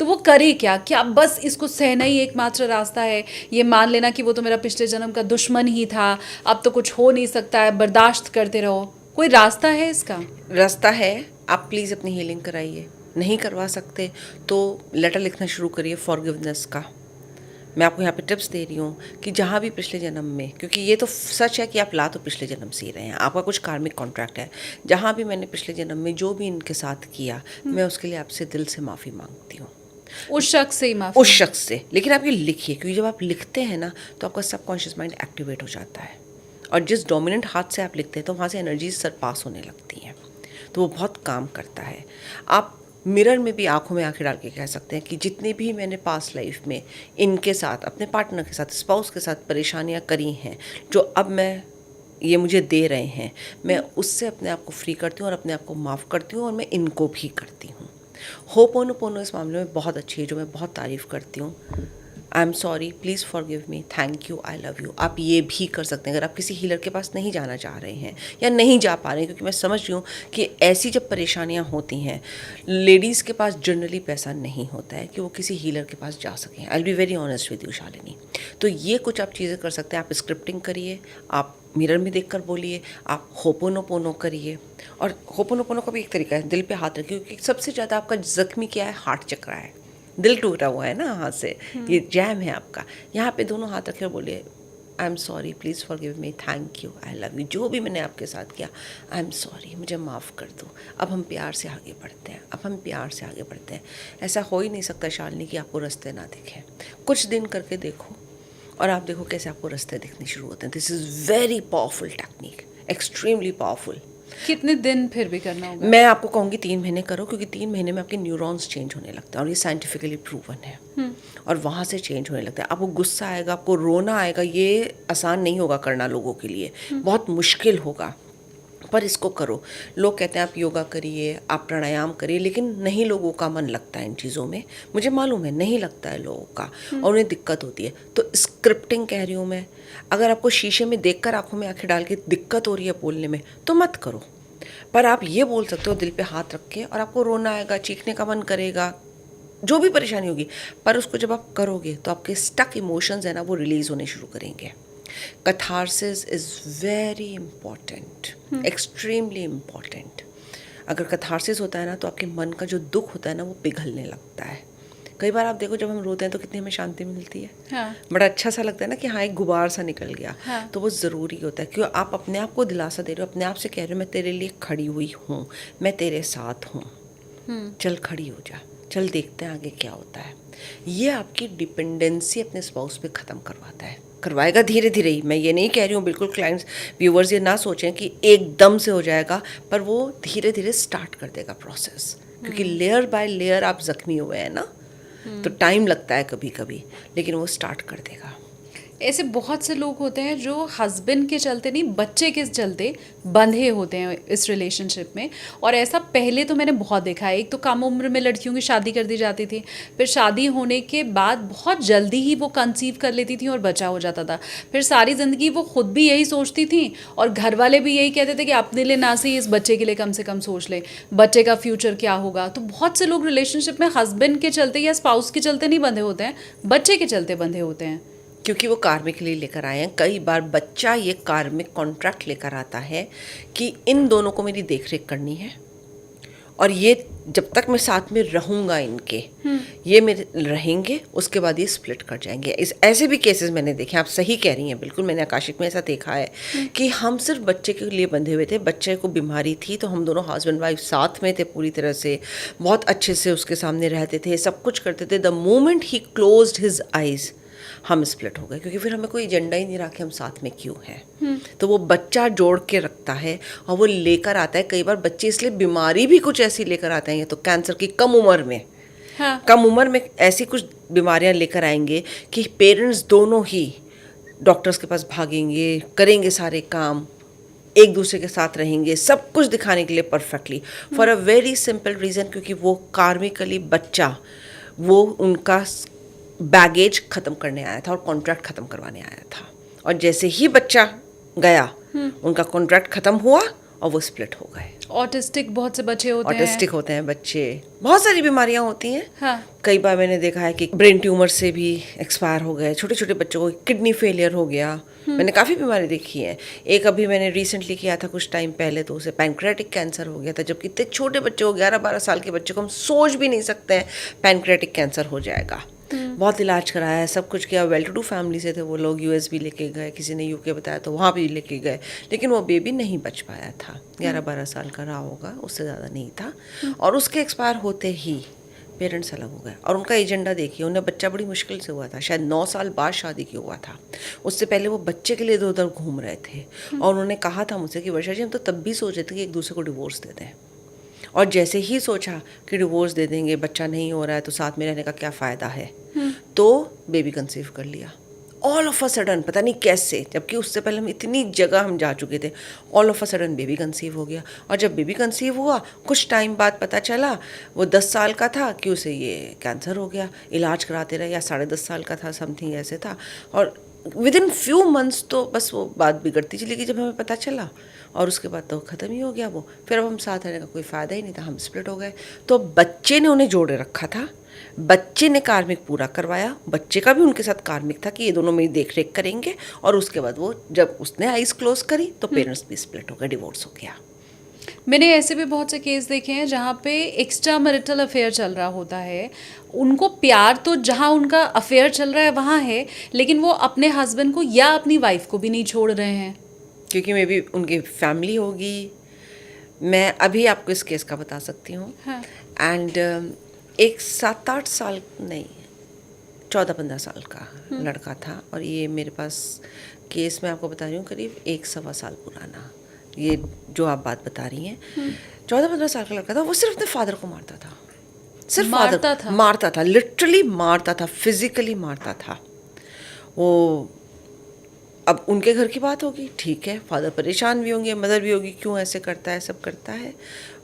तो वो करे क्या? क्या बस इसको सहना ही एकमात्र रास्ता है? ये मान लेना कि वो तो मेरा पिछले जन्म का दुश्मन ही था, अब तो कुछ हो नहीं सकता है, बर्दाश्त करते रहो? कोई रास्ता है इसका? रास्ता है। आप प्लीज़ अपनी हीलिंग कराइए। नहीं करवा सकते तो लेटर लिखना शुरू करिए फॉरगिवनेस का। मैं आपको यहाँ पे टिप्स दे रही हूँ कि जहाँ भी पिछले जन्म में, क्योंकि ये तो सच है कि आप ला तो पिछले जन्म से ही रहे हैं, आपका कुछ कार्मिक कॉन्ट्रैक्ट है। जहाँ भी मैंने पिछले जन्म में जो भी इनके साथ किया, मैं उसके लिए आपसे दिल से माफ़ी मांगती हूँ। उस शख्स से ही माफ़ी? उस शख्स से। लेकिन आप ये लिखिए, क्योंकि जब आप लिखते हैं ना तो आपका सबकॉन्शियस माइंड एक्टिवेट हो जाता है, और जिस डोमिनेंट हाथ से आप लिखते हैं तो वहाँ से एनर्जीज सरपास होने लगती हैं, तो वो बहुत काम करता है। आप मिरर में भी आंखों में आंखें डाल के कह सकते हैं कि जितनी भी मैंने पास्ट लाइफ में इनके साथ, अपने पार्टनर के साथ, स्पाउस के साथ परेशानियाँ करी हैं, जो अब ये मुझे दे रहे हैं, मैं उससे अपने आप को फ्री करती हूँ और अपने आप को माफ़ करती हूँ, और मैं इनको भी करती हूँ। होपोनोपोनो इस मामले में बहुत अच्छी है, जो मैं बहुत तारीफ़ करती हूँ। I am sorry, please forgive me, thank you, I love you. आप ये भी कर सकते हैं अगर आप किसी हीलर के पास नहीं जाना चाह रहे हैं या नहीं जा पा रहे हैं, क्योंकि मैं समझ रही हूँ कि ऐसी जब परेशानियाँ होती हैं, लेडीज़ के पास जनरली पैसा नहीं होता है कि वो किसी हीलर के पास जा सकें। I will be very honest with you Shalini. तो ये कुछ आप चीज़ें कर सकते हैं। आप स्क्रिप्टिंग करिए, आप मिरर में देखकर बोलिए, आप होपोनोपोनो करिए। और होपोनोपोनो का भी एक तरीका है, दिल पे हाथ रखिए, क्योंकि सबसे ज़्यादा आपका जख्मी क्या है? हार्ट चक्रा है, दिल टूटा हुआ है ना हाथ से, ये जैम है आपका। यहाँ पे दोनों हाथ रखे और बोलिए I am sorry, please forgive me, thank you, I love you. जो भी मैंने आपके साथ किया, आई एम सॉरी, मुझे माफ़ कर दो। अब हम प्यार से आगे बढ़ते हैं, अब हम प्यार से आगे बढ़ते हैं। ऐसा हो ही नहीं सकता शालिनी कि आपको रास्ते ना दिखें। कुछ दिन करके देखो और आप देखो कैसे आपको रास्ते दिखने शुरू होते हैं। This is very powerful technique, extremely powerful. कितने दिन फिर भी करना होगा? मैं आपको कहूँगी 3 महीने करो, क्योंकि 3 महीने में आपके न्यूरॉन्स चेंज होने लगते हैं, और ये साइंटिफिकली प्रूवन है। और वहाँ से चेंज होने लगता है। आपको गुस्सा आएगा, आपको रोना आएगा। ये आसान नहीं होगा करना लोगों के लिए, बहुत मुश्किल होगा, पर इसको करो। लोग कहते हैं आप योगा करिए, आप प्राणायाम करिए, लेकिन नहीं लोगों का मन लगता है इन चीज़ों में। मुझे मालूम है नहीं लगता है लोगों का, और उन्हें दिक्कत होती है। तो स्क्रिप्टिंग कह रही हूँ मैं। अगर आपको शीशे में देखकर आंखों में आंखें डाल के दिक्कत हो रही है बोलने में, तो मत करो। पर आप ये बोल सकते हो दिल पे हाथ रख के, और आपको रोना आएगा, चीखने का मन करेगा, जो भी परेशानी होगी, पर उसको जब आप करोगे तो आपके स्टक इमोशंस है ना, वो रिलीज़ होने शुरू करेंगे। Catharsis is very important, extremely important. अगर कैथारसिस होता है ना तो आपके मन का जो दुख होता है ना वो पिघलने लगता है। कई बार आप देखो जब हम रोते हैं तो कितनी हमें शांति मिलती है। हाँ. बड़ा अच्छा सा लगता है ना कि हाँ एक गुबार सा निकल गया। हाँ. तो वो ज़रूरी होता है क्योंकि आप अपने आप को दिलासा दे रहे हो, अपने आप से कह रहे हो मैं तेरे लिए खड़ी हुई हूँ, मैं तेरे साथ हूँ, चल खड़ी हो जा, चल देखते हैं आगे क्या होता है। ये आपकी डिपेंडेंसी अपने स्पाउस पे ख़त्म करवाता है, करवाएगा धीरे धीरे ही। मैं ये नहीं कह रही हूँ, बिल्कुल क्लाइंट्स व्यूवर्स ये ना सोचें कि एकदम से हो जाएगा, पर वो धीरे धीरे स्टार्ट कर देगा प्रोसेस, क्योंकि लेयर बाय लेयर आप जख्मी हुए हैं ना, तो टाइम लगता है कभी कभी, लेकिन वो स्टार्ट कर देगा। ऐसे बहुत से लोग होते हैं जो हस्बैंड के चलते नहीं, बच्चे के चलते बंधे होते हैं इस रिलेशनशिप में। और ऐसा पहले तो मैंने बहुत देखा है। एक तो कम उम्र में लड़कियों की शादी कर दी जाती थी, फिर शादी होने के बाद बहुत जल्दी ही वो कंसीव कर लेती थी और बच्चा हो जाता था। फिर सारी ज़िंदगी वो खुद भी यही सोचती थी और घर वाले भी यही कहते थे कि अपने लिए ना सही इस बच्चे के लिए कम से कम सोच ले, बच्चे का फ्यूचर क्या होगा। तो बहुत से लोग रिलेशनशिप में हस्बैंड के चलते या स्पाउस के चलते नहीं बंधे होते हैं, बच्चे के चलते बंधे होते हैं, क्योंकि वो कार्मिक लिए लेकर आए हैं। कई बार बच्चा ये कार्मिक कॉन्ट्रैक्ट लेकर आता है कि इन दोनों को मेरी देखरेख करनी है और ये जब तक मैं साथ में रहूँगा इनके, ये मेरे रहेंगे, उसके बाद ये स्प्लिट कर जाएंगे। इस ऐसे भी केसेस मैंने देखे, आप सही कह रही हैं बिल्कुल, मैंने आकाशिक में ऐसा देखा है कि हम सिर्फ बच्चे के लिए बंधे हुए थे। बच्चे को बीमारी थी तो हम दोनों हस्बैंड वाइफ साथ में थे, पूरी तरह से बहुत अच्छे से उसके सामने रहते थे, सब कुछ करते थे। The moment he closed his eyes हम स्प्लिट हो गए, क्योंकि फिर हमें कोई एजेंडा ही नहीं रहा कि हम साथ में क्यों हैं। तो वो बच्चा जोड़ के रखता है और वो लेकर आता है। कई बार बच्चे इसलिए बीमारी भी कुछ ऐसी लेकर आते हैं, तो कैंसर की कम उम्र में, हाँ. कम उम्र में ऐसी कुछ बीमारियां लेकर आएंगे कि पेरेंट्स दोनों ही डॉक्टर्स के पास भागेंगे, करेंगे सारे काम, एक दूसरे के साथ रहेंगे, सब कुछ दिखाने के लिए perfectly, for a very simple reason, क्योंकि वो कार्मिकली बच्चा वो उनका बैगेज ख़त्म करने आया था और कॉन्ट्रैक्ट ख़त्म करवाने आया था। और जैसे ही बच्चा गया उनका कॉन्ट्रैक्ट ख़त्म हुआ और वो स्प्लिट हो गए। ऑटिस्टिक बहुत से बच्चे होते हैं, ऑटिस्टिक होते हैं बच्चे, बहुत सारी बीमारियां होती हैं। हाँ. कई बार मैंने देखा है कि ब्रेन ट्यूमर से भी एक्सपायर हो गए, छोटे छोटे बच्चों को किडनी फेलियर हो गया। मैंने काफ़ी बीमारी देखी है। एक अभी मैंने रिसेंटली किया था कुछ टाइम पहले, तो उसे पैनक्रेटिक कैंसर हो गया था, जबकि इतने छोटे बच्चे को, 11-12 साल के बच्चे को हम सोच भी नहीं सकते हैं पैनक्रेटिक कैंसर हो जाएगा। बहुत इलाज कराया है, सब कुछ किया, वेल टू डू फैमिली से थे वो लोग, यूएस भी लेके गए, किसी ने यूके बताया तो वहाँ भी लेके गए, लेकिन वो बेबी नहीं बच पाया था। 11-12 साल का रहा होगा, उससे ज़्यादा नहीं था। और उसके एक्सपायर होते ही पेरेंट्स अलग हो गए। और उनका एजेंडा देखिए, उन्हें बच्चा बड़ी मुश्किल से हुआ था, शायद 9 साल बाद शादी की हुआ था। उससे पहले वो बच्चे के लिए इधर उधर घूम रहे थे और उन्होंने कहा था मुझसे कि वर्षा जी हम तो तब भी सोच रहे थे कि एक दूसरे को डिवोर्स दे दें, और जैसे ही सोचा कि डिवोर्स दे देंगे, बच्चा नहीं हो रहा है तो साथ में रहने का क्या फ़ायदा है, तो बेबी कंसीव कर लिया ऑल ऑफ अ सडन, पता नहीं कैसे, जबकि उससे पहले हम इतनी जगह हम जा चुके थे। All of a sudden baby conceive हो गया। और जब बेबी कंसीव हुआ कुछ टाइम बाद पता चला वो 10 साल का था कि उसे ये कैंसर हो गया। इलाज कराते रहे, या 10.5 साल का था, समथिंग ऐसे था। और विद इन फ्यू मंथ्स तो बस वो बात बिगड़ती चली गई जब हमें पता चला, और उसके बाद तो ख़त्म ही हो गया वो। फिर अब हम साथ रहने का कोई फ़ायदा ही नहीं था, हम स्प्लिट हो गए। तो बच्चे ने उन्हें जोड़े रखा था, बच्चे ने कार्मिक पूरा करवाया, बच्चे का भी उनके साथ कार्मिक था कि ये दोनों मेरी देख रेख करेंगे। और उसके बाद वो जब उसने आइज़ क्लोज करी तो पेरेंट्स भी स्प्लिट हो गए, डिवोर्स हो गया। मैंने ऐसे भी बहुत से केस देखे हैं जहाँ पे एक्स्ट्रा मैरिटल अफेयर चल रहा होता है, उनको प्यार तो जहाँ उनका अफेयर चल रहा है वहाँ है, लेकिन वो अपने हस्बैंड को या अपनी वाइफ को भी नहीं छोड़ रहे हैं, क्योंकि मे बी उनकी फैमिली होगी। मैं अभी आपको इस केस का बता सकती हूँ। हाँ. एंड एक 7-8 साल नहीं, 14-15 साल का लड़का था, और ये मेरे पास केस मैं आपको बता रही हूँ करीब 1-1.25 साल पुराना, ये जो आप बात बता रही हैं। 14-15 साल का लड़का था, वो सिर्फ अपने फादर को मारता था, सिर्फ मारता था, लिटरली मारता था, फिजिकली मारता था वो। अब उनके घर की बात होगी, ठीक है, फादर परेशान भी होंगे, मदर भी होगी, क्यों ऐसे करता है, सब करता है।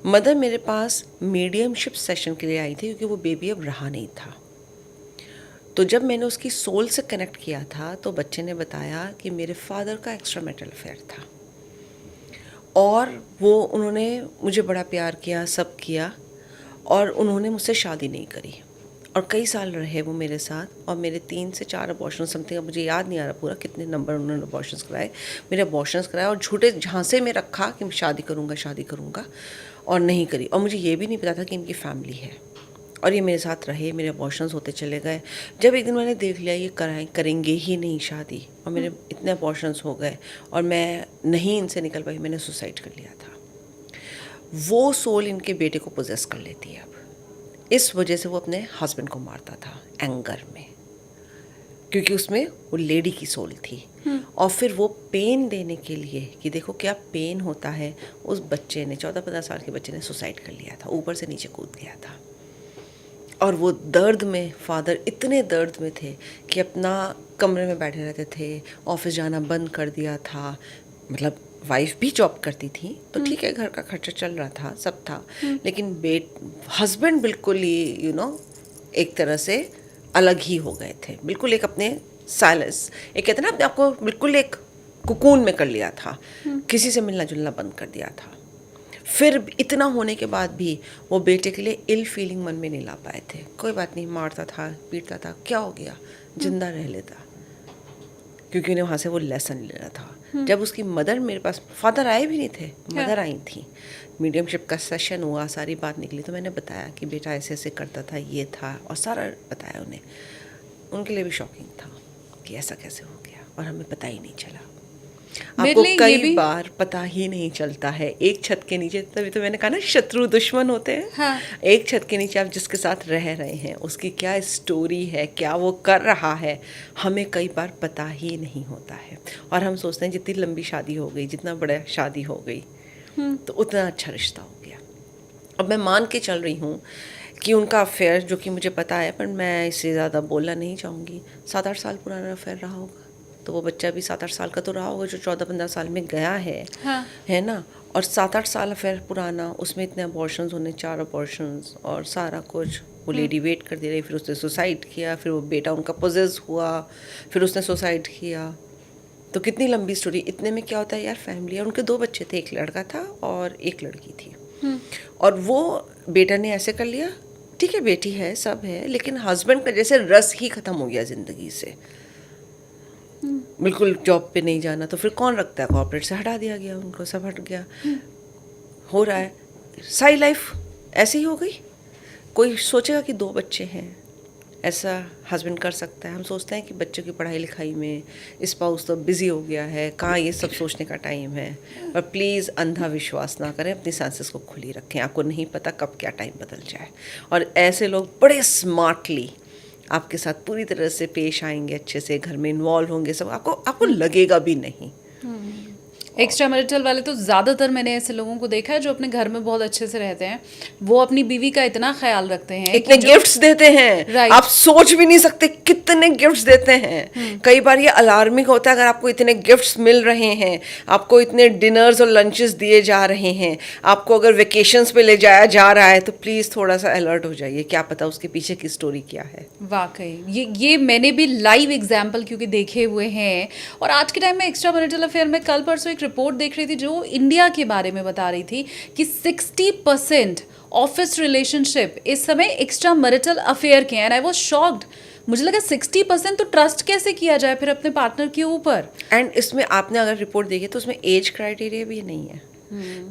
मदर मेरे पास मीडियमशिप सेशन के लिए आई थी क्योंकि वो बेबी अब रहा नहीं था। तो जब मैंने उसकी सोल से कनेक्ट किया था तो बच्चे ने बताया कि मेरे फादर का एक्स्ट्रा मैरिटल अफेयर था, और वो उन्होंने मुझे बड़ा प्यार किया, सब किया, और उन्होंने मुझसे शादी नहीं करी। और कई साल रहे वो मेरे साथ, और मेरे 3 से 4 अबॉर्शन समथिंग, अब मुझे याद नहीं आ रहा पूरा कितने नंबर उन्होंने अबॉर्शंस कराए, मेरे अबॉर्शंस कराए, और झूठे झांसे में रखा कि मैं शादी करूँगा, और नहीं करी। और मुझे ये भी नहीं पता था कि इनकी फैमिली है, और ये मेरे साथ रहे, मेरे अबॉर्शंस होते चले गए। जब एक दिन मैंने देख लिया ये करेंगे ही नहीं शादी, और मेरे इतने अबॉर्शंस हो गए और मैं नहीं इनसे निकल पाई, मैंने सुसाइड कर लिया था। वो सोल इनके बेटे को पोजेस कर लेती है अब, इस वजह से वो अपने हस्बैंड को मारता था एंगर में, क्योंकि उसमें वो लेडी की सोल थी। और फिर वो पेन देने के लिए कि देखो क्या पेन होता है, उस बच्चे ने 14-15 साल के बच्चे ने सुसाइड कर लिया था, ऊपर से नीचे कूद गया था। और वो दर्द में, फादर इतने दर्द में थे कि अपना कमरे में बैठे रहते थे, ऑफिस जाना बंद कर दिया था। मतलब वाइफ भी जॉब करती थी तो ठीक है, घर का खर्चा चल रहा था, सब था, लेकिन हस्बैंड बिल्कुल ही एक तरह से अलग ही हो गए थे, बिल्कुल एक अपने साइलेंस, एक कहते हैं ना अपने आपको बिल्कुल एक कुकून में कर लिया था, किसी से मिलना जुलना बंद कर दिया था। फिर इतना होने के बाद भी वो बेटे के लिए इल फीलिंग मन में नहीं ला पाए थे। कोई बात नहीं, मारता था, पीटता था, क्या हो गया, जिंदा रह लेता, क्योंकि उन्हें वहाँ से वो लेसन लेना था। जब उसकी मदर मेरे पास, फादर आए भी नहीं थे, मदर आई थी, मीडियमशिप का सेशन हुआ, सारी बात निकली, तो मैंने बताया कि बेटा ऐसे ऐसे करता था, ये था, और सारा बताया उन्हें। उनके लिए भी शॉकिंग था कि ऐसा कैसे हो गया, और हमें पता ही नहीं चला। आपको कई बार पता ही नहीं चलता है एक छत के नीचे, तभी तो मैंने कहा ना शत्रु दुश्मन होते हैं। हाँ। एक छत के नीचे आप जिसके साथ रह रहे हैं उसकी क्या स्टोरी है, क्या वो कर रहा है, हमें कई बार पता ही नहीं होता है। और हम सोचते हैं जितनी लंबी शादी हो गई, जितना बड़ा शादी हो गई, तो उतना अच्छा रिश्ता हो गया। अब मैं मान के चल रही हूँ कि उनका अफेयर, जो कि मुझे पता है पर मैं इससे ज़्यादा बोलना नहीं चाहूँगी, 7-8 साल पुराना अफेयर रहा होगा, तो वो बच्चा भी 7-8 साल का तो रहा होगा जो 14-15 साल में गया है। हाँ। है ना। और 7-8 साल अफेयर पुराना, उसमें इतने अबॉर्शंस होने, 4 अबॉर्शंस और सारा कुछ, वो लेडी वेट कर दे रही, फिर उसने सुसाइड किया, फिर वो बेटा उनका पोजेस हुआ, फिर उसने सुसाइड किया। तो कितनी लंबी स्टोरी। इतने में क्या होता है यार, फैमिली है, उनके 2 बच्चे थे, एक लड़का था और एक लड़की थी। और वो बेटा ने ऐसे कर लिया, ठीक है बेटी है सब है, लेकिन हस्बैंड का जैसे रस ही खत्म हो गया ज़िंदगी से, बिल्कुल जॉब पे नहीं जाना, तो फिर कौन रखता है, कॉर्पोरेट से हटा दिया गया उनको, सब हट गया। हो रहा है सारी लाइफ ऐसे ही हो गई। कोई सोचेगा कि 2 बच्चे हैं, ऐसा हस्बैंड कर सकता है। हम सोचते हैं कि बच्चों की पढ़ाई लिखाई में स्पाउस तो बिज़ी हो गया है, कहाँ ये सब सोचने का टाइम है। पर प्लीज़ अंधा विश्वास ना करें, अपनी सेंसेस को खुली रखें, आपको नहीं पता कब क्या टाइम बदल जाए। और ऐसे लोग बड़े स्मार्टली आपके साथ पूरी तरह से पेश आएंगे, अच्छे से घर में इन्वॉल्व होंगे, सब आपको लगेगा भी नहीं। एक्स्ट्रा मैरिटल वाले तो ज़्यादातर मैंने ऐसे लोगों को देखा है जो अपने घर में बहुत अच्छे से रहते हैं, वो अपनी बीवी का इतना ख्याल रखते हैं, इतने गिफ्ट्स देते हैं, आप सोच भी नहीं सकते कितने गिफ्ट्स देते हैं। कई बार ये अलार्मिंग होता है, अगर आपको इतने गिफ्ट्स मिल रहे हैं, आपको इतने डिनर्स और लंचेस दिए जा रहे हैं, आपको अगर वेकेशंस पे ले जाया जा रहा है, तो प्लीज़ थोड़ा सा अलर्ट हो जाइए, क्या पता उसके पीछे की स्टोरी क्या है। वाकई ये मैंने भी लाइव एग्जाम्पल क्योंकि देखे हुए हैं। और आज के टाइम में एक्स्ट्रा मैरिटल अफेयर में कल परसों रिपोर्ट देख रही थी जो इंडिया के बारे में बता रही थी कि 60% ऑफिस रिलेशनशिप इस समय एक्स्ट्रा मैरिटल अफेयर के हैं। एंड आई वाज शॉक्ड, मुझे लगा 60% तो ट्रस्ट कैसे किया जाए फिर अपने पार्टनर के ऊपर। एंड इसमें आपने अगर रिपोर्ट देखी तो उसमें एज क्राइटेरिया भी नहीं है।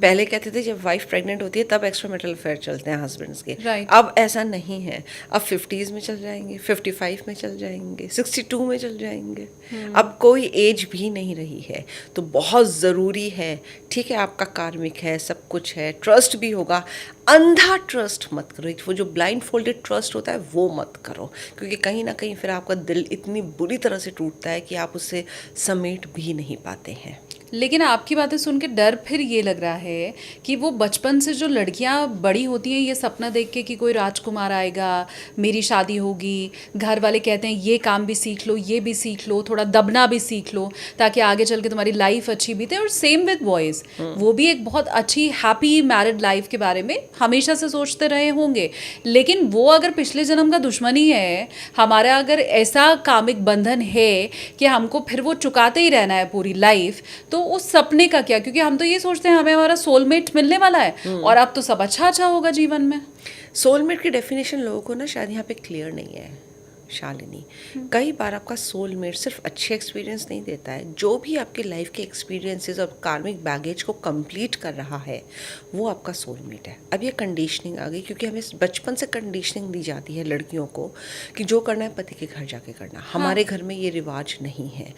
पहले कहते थे जब वाइफ प्रेग्नेंट होती है तब एक्स्ट्रा मैरिटल अफेयर चलते हैं हस्बैंड्स के, अब ऐसा नहीं है। अब 50s में चल जाएंगे, 55 में चल जाएंगे, 62 में चल जाएंगे, अब कोई एज भी नहीं रही है। तो बहुत ज़रूरी है, ठीक है आपका कार्मिक है, सब कुछ है, ट्रस्ट भी होगा, अंधा ट्रस्ट मत करो। वो जो ब्लाइंड फोल्डेड ट्रस्ट होता है वो मत करो, क्योंकि कहीं ना कहीं फिर आपका दिल इतनी बुरी तरह से टूटता है कि आप उससे समेट भी नहीं पाते हैं। लेकिन आपकी बातें सुन के डर फिर ये लग रहा है कि वो बचपन से जो लड़कियां बड़ी होती हैं ये सपना देख के कि कोई राजकुमार आएगा, मेरी शादी होगी, घर वाले कहते हैं ये काम भी सीख लो, ये भी सीख लो, थोड़ा दबना भी सीख लो ताकि आगे चल के तुम्हारी लाइफ अच्छी बीते। और सेम विद बॉयज़, वो भी एक बहुत अच्छी हैप्पी मैरिड लाइफ के बारे में हमेशा से सोचते रहे होंगे। लेकिन वो अगर पिछले जन्म का दुश्मन ही है, हमारा अगर ऐसा कामिक बंधन है कि हमको फिर वो चुकाते ही रहना है पूरी लाइफ, तो तो उस सपने का क्या, क्योंकि हम तो ये सोचते हैं हमें हमारा सोलमेट मिलने वाला है और अब तो सब अच्छा अच्छा होगा जीवन में। सोलमेट की डेफिनेशन लोगों को ना शायद यहाँ पे क्लियर नहीं है शालिनी। कई बार आपका सोलमेट सिर्फ अच्छे एक्सपीरियंस नहीं देता है, जो भी आपके लाइफ के एक्सपीरियंसेस और कार्मिक बैगेज को कंप्लीट कर रहा है वो आपका सोलमेट है। अब ये कंडीशनिंग आ गई, क्योंकि हमें बचपन से कंडीशनिंग दी जाती है लड़कियों को कि जो करना है पति के घर जाके करना। हमारे घर में ये रिवाज नहीं है।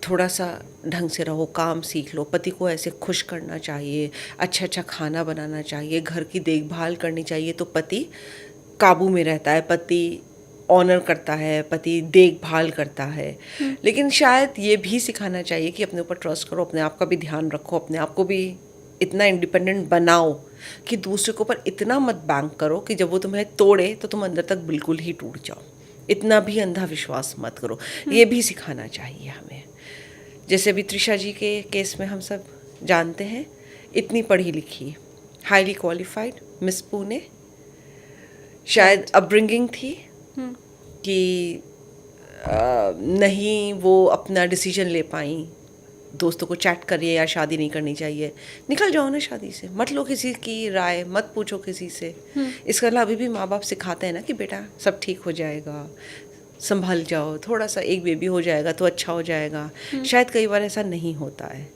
थोड़ा सा ढंग से रहो, काम सीख लो, पति को ऐसे खुश करना चाहिए, अच्छा अच्छा खाना बनाना चाहिए, घर की देखभाल करनी चाहिए, तो पति काबू में रहता है, पति ऑनर करता है, पति देखभाल करता है। लेकिन शायद ये भी सिखाना चाहिए कि अपने ऊपर ट्रस्ट करो, अपने आप का भी ध्यान रखो, अपने आप को भी इतना इंडिपेंडेंट बनाओ कि दूसरे के ऊपर इतना मत बैंक करो कि जब वो तुम्हें तोड़े तो तुम अंदर तक बिल्कुल ही टूट जाओ। इतना भी अंधा विश्वास मत करो, ये भी सिखाना चाहिए हमें। जैसे अभी त्रिशा जी के केस में हम सब जानते हैं, इतनी पढ़ी लिखी, हाईली क्वालिफाइड मिस पुणे, शायद अपब्रिंगिंग थी कि नहीं वो अपना डिसीजन ले पाई, दोस्तों को चैट करिए या शादी नहीं करनी चाहिए, निकल जाओ ना शादी से, मत लो किसी की राय, मत पूछो किसी से। इसका अलावा अभी भी माँ बाप सिखाते हैं ना कि बेटा सब ठीक हो जाएगा, संभल जाओ, थोड़ा सा एक बेबी हो जाएगा तो अच्छा हो जाएगा। शायद कई बार ऐसा नहीं होता है,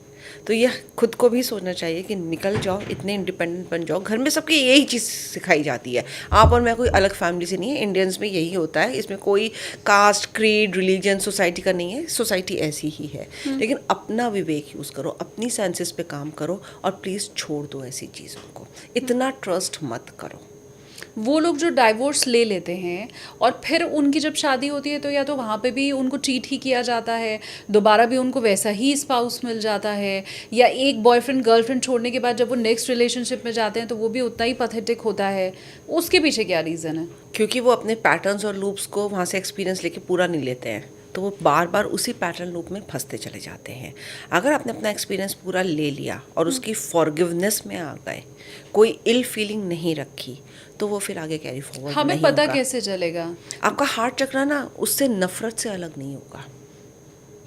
तो यह खुद को भी सोचना चाहिए कि निकल जाओ, इतने इंडिपेंडेंट बन जाओ। घर में सबकी यही चीज़ सिखाई जाती है, आप और मैं कोई अलग फैमिली से नहीं है, इंडियंस में यही होता है, इसमें कोई कास्ट, क्रीड, रिलीजन, सोसाइटी का नहीं है, सोसाइटी ऐसी ही है। लेकिन अपना विवेक यूज़ करो, अपनी सेंसेस पे काम करो और प्लीज़ छोड़ दो ऐसी चीज़ों को, इतना ट्रस्ट मत करो। वो लोग जो डाइवोर्स ले लेते हैं और फिर उनकी जब शादी होती है तो या तो वहाँ पे भी उनको चीट ही किया जाता है, दोबारा भी उनको वैसा ही स्पाउस मिल जाता है, या एक बॉयफ्रेंड गर्लफ्रेंड छोड़ने के बाद जब वो नेक्स्ट रिलेशनशिप में जाते हैं तो वो भी उतना ही पैथेटिक होता है। उसके पीछे क्या रीज़न है? क्योंकि वो अपने पैटर्न्स और लूप्स को वहाँ से एक्सपीरियंस लेके पूरा नहीं लेते हैं, तो वो बार बार उसी पैटर्न लूप में फंसते चले जाते हैं। अगर आपने अपना एक्सपीरियंस पूरा ले लिया और उसकी फॉरगिवनेस में आ गए, कोई इल फीलिंग नहीं रखी, तो वो फिर आगे कैरी फॉरवर्ड नहीं होगा। हमें पता कैसे चलेगा? आपका हार्ट चक्र ना उससे नफरत से अलग नहीं होगा।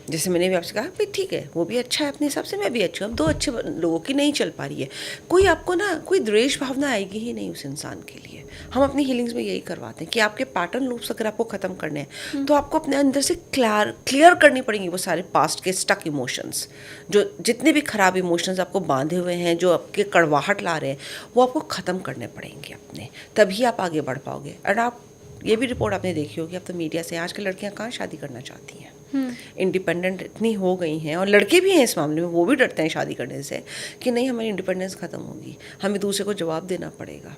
जैसे मैंने भी आपसे कहा भाई ठीक है, वो भी अच्छा है अपने हिसाब से, मैं भी अच्छा हूँ, दो अच्छे लोगों की नहीं चल पा रही है, कोई आपको ना कोई द्वेष भावना आएगी ही नहीं उस इंसान के लिए। हम अपनी हीलिंग्स में यही करवाते हैं कि आपके पैटर्न लूप्स अगर आपको ख़त्म करने हैं तो आपको अपने अंदर से क्लियर करनी पड़ेंगी वो सारे पास्ट के स्टक इमोशंस, जो जितने भी खराब इमोशंस आपको बांधे हुए हैं, जो आपके कड़वाहट ला रहे हैं, वो आपको ख़त्म करने पड़ेंगे अपने, तभी आप आगे बढ़ पाओगे। और आप ये भी रिपोर्ट आपने देखी होगी, अब तो मीडिया से आजकल लड़कियां कहाँ शादी करना चाहती हैं, इंडिपेंडेंट इतनी हो गई हैं, और लड़के भी हैं इस मामले में, वो भी डरते हैं शादी करने से कि नहीं हमारी इंडिपेंडेंस ख़त्म होगी, हमें दूसरे को जवाब देना पड़ेगा।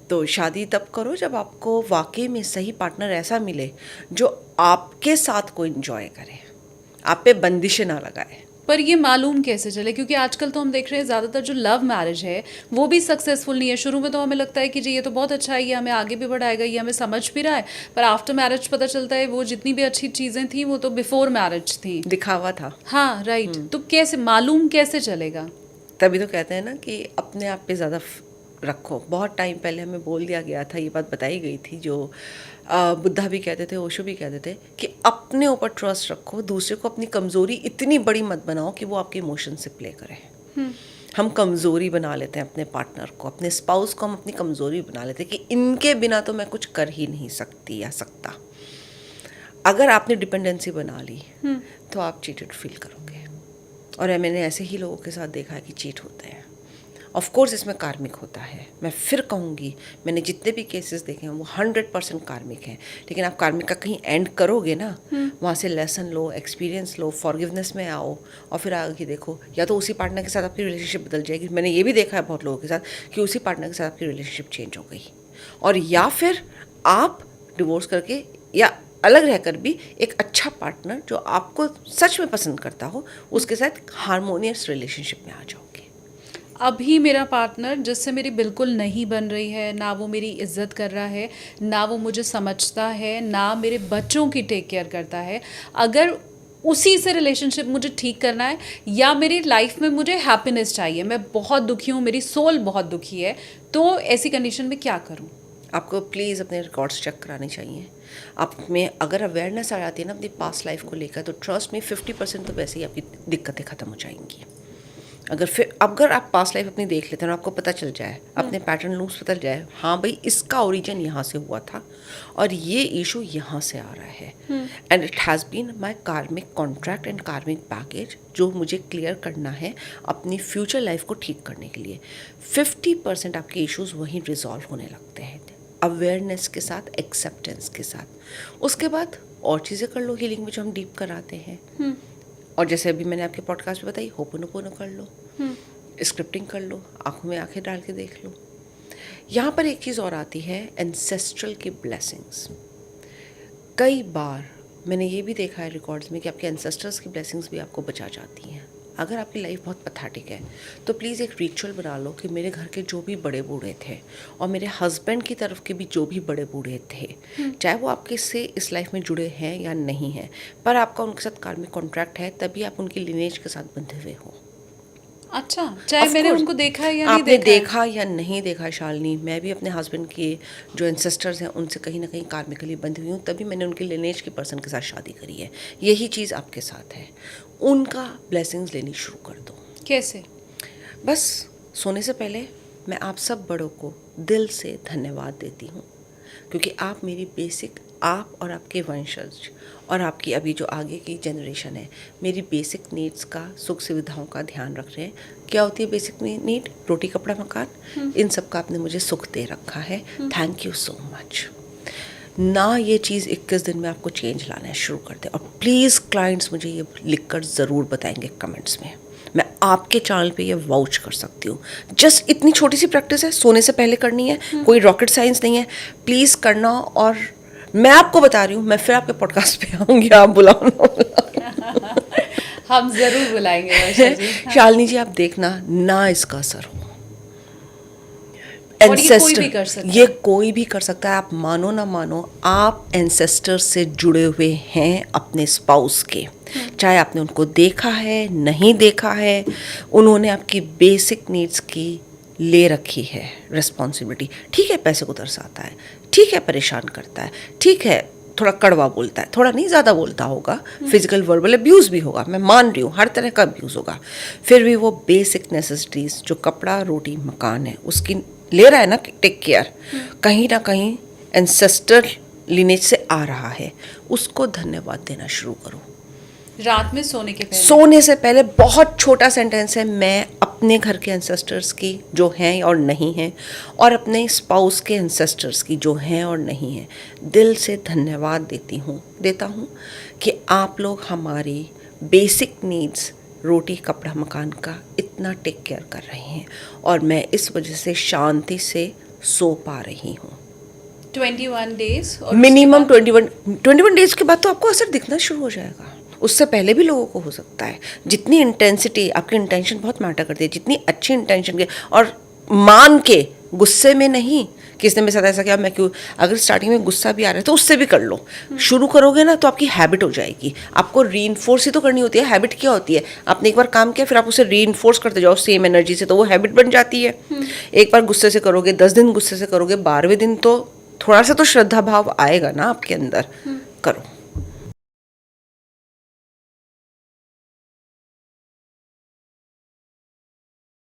तो शादी तब करो जब आपको वाकई में सही पार्टनर ऐसा मिले जो आपके साथ को एंजॉय करे, आप पे बंदिशें ना लगाए। पर ये मालूम कैसे चले, क्योंकि आजकल तो हम देख रहे हैं ज़्यादातर जो लव मैरिज है वो भी सक्सेसफुल नहीं है। शुरू में तो हमें लगता है कि जी ये तो बहुत अच्छा है, ये हमें आगे भी बढ़ाएगा, ये हमें समझ भी रहा है, पर आफ्टर मैरिज पता चलता है वो जितनी भी अच्छी चीज़ें थी वो तो बिफोर मैरिज थी, दिखावा था। हाँ राइट। तो कैसे मालूम कैसे चलेगा? तभी तो कहते हैं ना कि अपने आप पे ज़्यादा रखो। बहुत टाइम पहले हमें बोल दिया गया था, ये बात बताई गई थी, जो बुद्धा भी कहते थे, ओशो भी कहते थे कि अपने ऊपर ट्रस्ट रखो, दूसरे को अपनी कमज़ोरी इतनी बड़ी मत बनाओ कि वो आपके इमोशन से प्ले करे। हम कमज़ोरी बना लेते हैं अपने पार्टनर को, अपने स्पाउस को हम अपनी कमज़ोरी बना लेते हैं कि इनके बिना तो मैं कुछ कर ही नहीं सकती या सकता। अगर आपने डिपेंडेंसी बना ली तो आप चीटेड फील करोगे, और मैंने ऐसे ही लोगों के साथ देखा है कि चीट होते हैं। ऑफ कोर्स इसमें कार्मिक होता है, मैं फिर कहूँगी, मैंने जितने भी केसेस देखे हैं वो 100% कार्मिक हैं, लेकिन आप कार्मिक का कहीं एंड करोगे ना, वहाँ से लेसन लो, एक्सपीरियंस लो, फॉरगिवनेस में आओ, और फिर आगे देखो, या तो उसी पार्टनर के साथ आपकी रिलेशनशिप बदल जाएगी। मैंने ये भी देखा है बहुत लोगों के साथ कि उसी पार्टनर के साथ आपकी रिलेशनशिप चेंज हो गई, और या फिर आप डिवोर्स करके या अलग रहकर भी एक अच्छा पार्टनर जो आपको सच में पसंद करता हो उसके साथ हारमोनियस रिलेशनशिप में आ जाओगे। अभी मेरा पार्टनर जिससे मेरी बिल्कुल नहीं बन रही है, ना वो मेरी इज्जत कर रहा है, ना वो मुझे समझता है, ना मेरे बच्चों की टेक केयर करता है, अगर उसी से रिलेशनशिप मुझे ठीक करना है, या मेरी लाइफ में मुझे हैप्पीनेस चाहिए, मैं बहुत दुखी हूँ, मेरी सोल बहुत दुखी है, तो ऐसी कंडीशन में क्या करूँ? आपको प्लीज़ अपने रिकॉर्ड्स चेक कराने चाहिए। आप में अगर अवेयरनेस आ जाती है ना अपनी पास्ट लाइफ को लेकर, तो ट्रस्ट में 50% तो वैसे ही आपकी दिक्कतें ख़त्म हो जाएंगी। अगर आप पास्ट लाइफ अपनी देख लेते हैं और आपको पता चल जाए, अपने पैटर्न लूप्स पता चल जाए, हाँ भाई इसका ओरिजिन यहाँ से हुआ था और ये इशू यहाँ से आ रहा है, and it has been my karmic contract and कार्मिक पैकेज जो मुझे क्लियर करना है अपनी फ्यूचर लाइफ को ठीक करने के लिए, 50% आपके इश्यूज वहीं रिजॉल्व होने लगते हैं अवेयरनेस के साथ, एक्सेप्टेंस के साथ। उसके बाद और चीज़ें कर लो हीलिंग में जो हम डीप कराते हैं। और जैसे अभी मैंने आपके पॉडकास्ट में बताई, होपोनोपोनो कर लो, स्क्रिप्टिंग कर लो, आंखों में आंखें डाल के देख लो। यहाँ पर एक चीज़ और आती है, एंसेस्ट्रल की ब्लेसिंग्स। कई बार मैंने ये भी देखा है रिकॉर्ड्स में कि आपके एंसेस्टर्स की ब्लेसिंग्स भी आपको बचा जाती हैं। अगर आपकी लाइफ बहुत पैथेटिक है तो प्लीज़ एक रिचुअल बना लो कि मेरे घर के जो भी बड़े बूढ़े थे और मेरे हस्बैंड की तरफ के भी जो भी बड़े बूढ़े थे, चाहे वो आपके से इस लाइफ में जुड़े हैं या नहीं हैं, पर आपका उनके साथ कार्मिक कॉन्ट्रैक्ट है, तभी आप उनकी लिनेज के साथ बंधे हुए हो। अच्छा, चाहे मैंने उनको देखा है या नहीं आपने देखा देखा या नहीं देखा शालिनी, मैं भी अपने हस्बैंड के जो एंसेस्टर्स हैं उनसे कहीं ना कहीं कार्मिकली बंधी हुई हूँ, तभी मैंने उनके लिनेज के पर्सन के साथ शादी करी है। यही चीज़ आपके साथ है, उनका ब्लेसिंग्स लेनी शुरू कर दो। कैसे? बस सोने से पहले मैं आप सब बड़ों को दिल से धन्यवाद देती हूँ, क्योंकि आप मेरी बेसिक, आप और आपके वंशज और आपकी अभी जो आगे की जनरेशन है, मेरी बेसिक नीड्स का, सुख सुविधाओं का ध्यान रख रहे हैं। क्या होती है बेसिक नीड? रोटी कपड़ा मकान, इन सब का आपने मुझे सुख दे रखा है। Thank you so much. ना ये चीज़ 21 दिन में आपको चेंज लाना है, शुरू कर दे। और प्लीज़ क्लाइंट्स मुझे ये लिखकर ज़रूर बताएंगे कमेंट्स में, मैं आपके चैनल पे ये वाउच कर सकती हूँ। जस्ट इतनी छोटी सी प्रैक्टिस है, सोने से पहले करनी है, कोई रॉकेट साइंस नहीं है, प्लीज़ करना। और मैं आपको बता रही हूँ, मैं फिर आपके पॉडकास्ट पे आऊँगी, आप बुलाओ ना। हम जरूर बुलाएंगे वर्षा जी। शालिनी जी, आप देखना ना इसका असर हो। और ये कोई भी कर सकता है। ये कोई भी कर सकता है, आप मानो ना मानो, आप एंसेस्टर से जुड़े हुए हैं अपने स्पाउस के। चाहे आपने उनको देखा है, नहीं देखा है, उन्होंने आपकी बेसिक नीड्स की ले रखी है रिस्पॉन्सिबिलिटी। ठीक है पैसे को तरसाता है, ठीक है परेशान करता है, ठीक है थोड़ा कड़वा बोलता है, थोड़ा नहीं ज़्यादा बोलता होगा, फिजिकल वर्बल अब्यूज़ भी होगा, मैं मान रही हूँ, हर तरह का अब्यूज़ होगा, फिर भी वो बेसिक नेसेसिटीज़ जो कपड़ा, रोटी, मकान है, उसकी ले रहा है ना टेक केयर, कहीं ना कहीं एंसेस्टर लिनेज से आ रहा है, उसको धन्यवाद देना शुरू करो। रात में सोने के पहले, सोने से पहले बहुत छोटा सेंटेंस है, मैं अपने घर के एंसेस्टर्स की जो हैं और नहीं हैं, और अपने स्पाउस के एंसेस्टर्स की जो हैं और नहीं हैं, दिल से धन्यवाद देता हूँ कि आप लोग हमारी बेसिक नीड्स, रोटी कपड़ा मकान का इतना टेक केयर कर रहे हैं, और मैं इस वजह से शांति से सो पा रही हूँ। 21 डेज मिनिमम 21 डेज के बाद तो आपको असर दिखना शुरू हो जाएगा। उससे पहले भी लोगों को हो सकता है। जितनी इंटेंसिटी, आपकी इंटेंशन बहुत मैटर करती है, जितनी अच्छी इंटेंशन के, और मान के, गुस्से में नहीं कि इसने मेरे साथ ऐसा किया मैं क्यों, अगर स्टार्टिंग में गुस्सा भी आ रहा है तो उससे भी कर लो। शुरू करोगे ना तो आपकी हैबिट हो जाएगी। आपको रीइंफोर्स ही तो करनी होती है। हैबिट क्या होती है? आपने एक बार काम किया, फिर आप उसे रीइंफोर्स करते जाओ सेम एनर्जी से, तो वो हैबिट बन जाती है। एक बार गुस्से से करोगे, 10 दिन गुस्से से करोगे, 12वें दिन तो थोड़ा सा तो श्रद्धा भाव आएगा ना आपके अंदर। करो।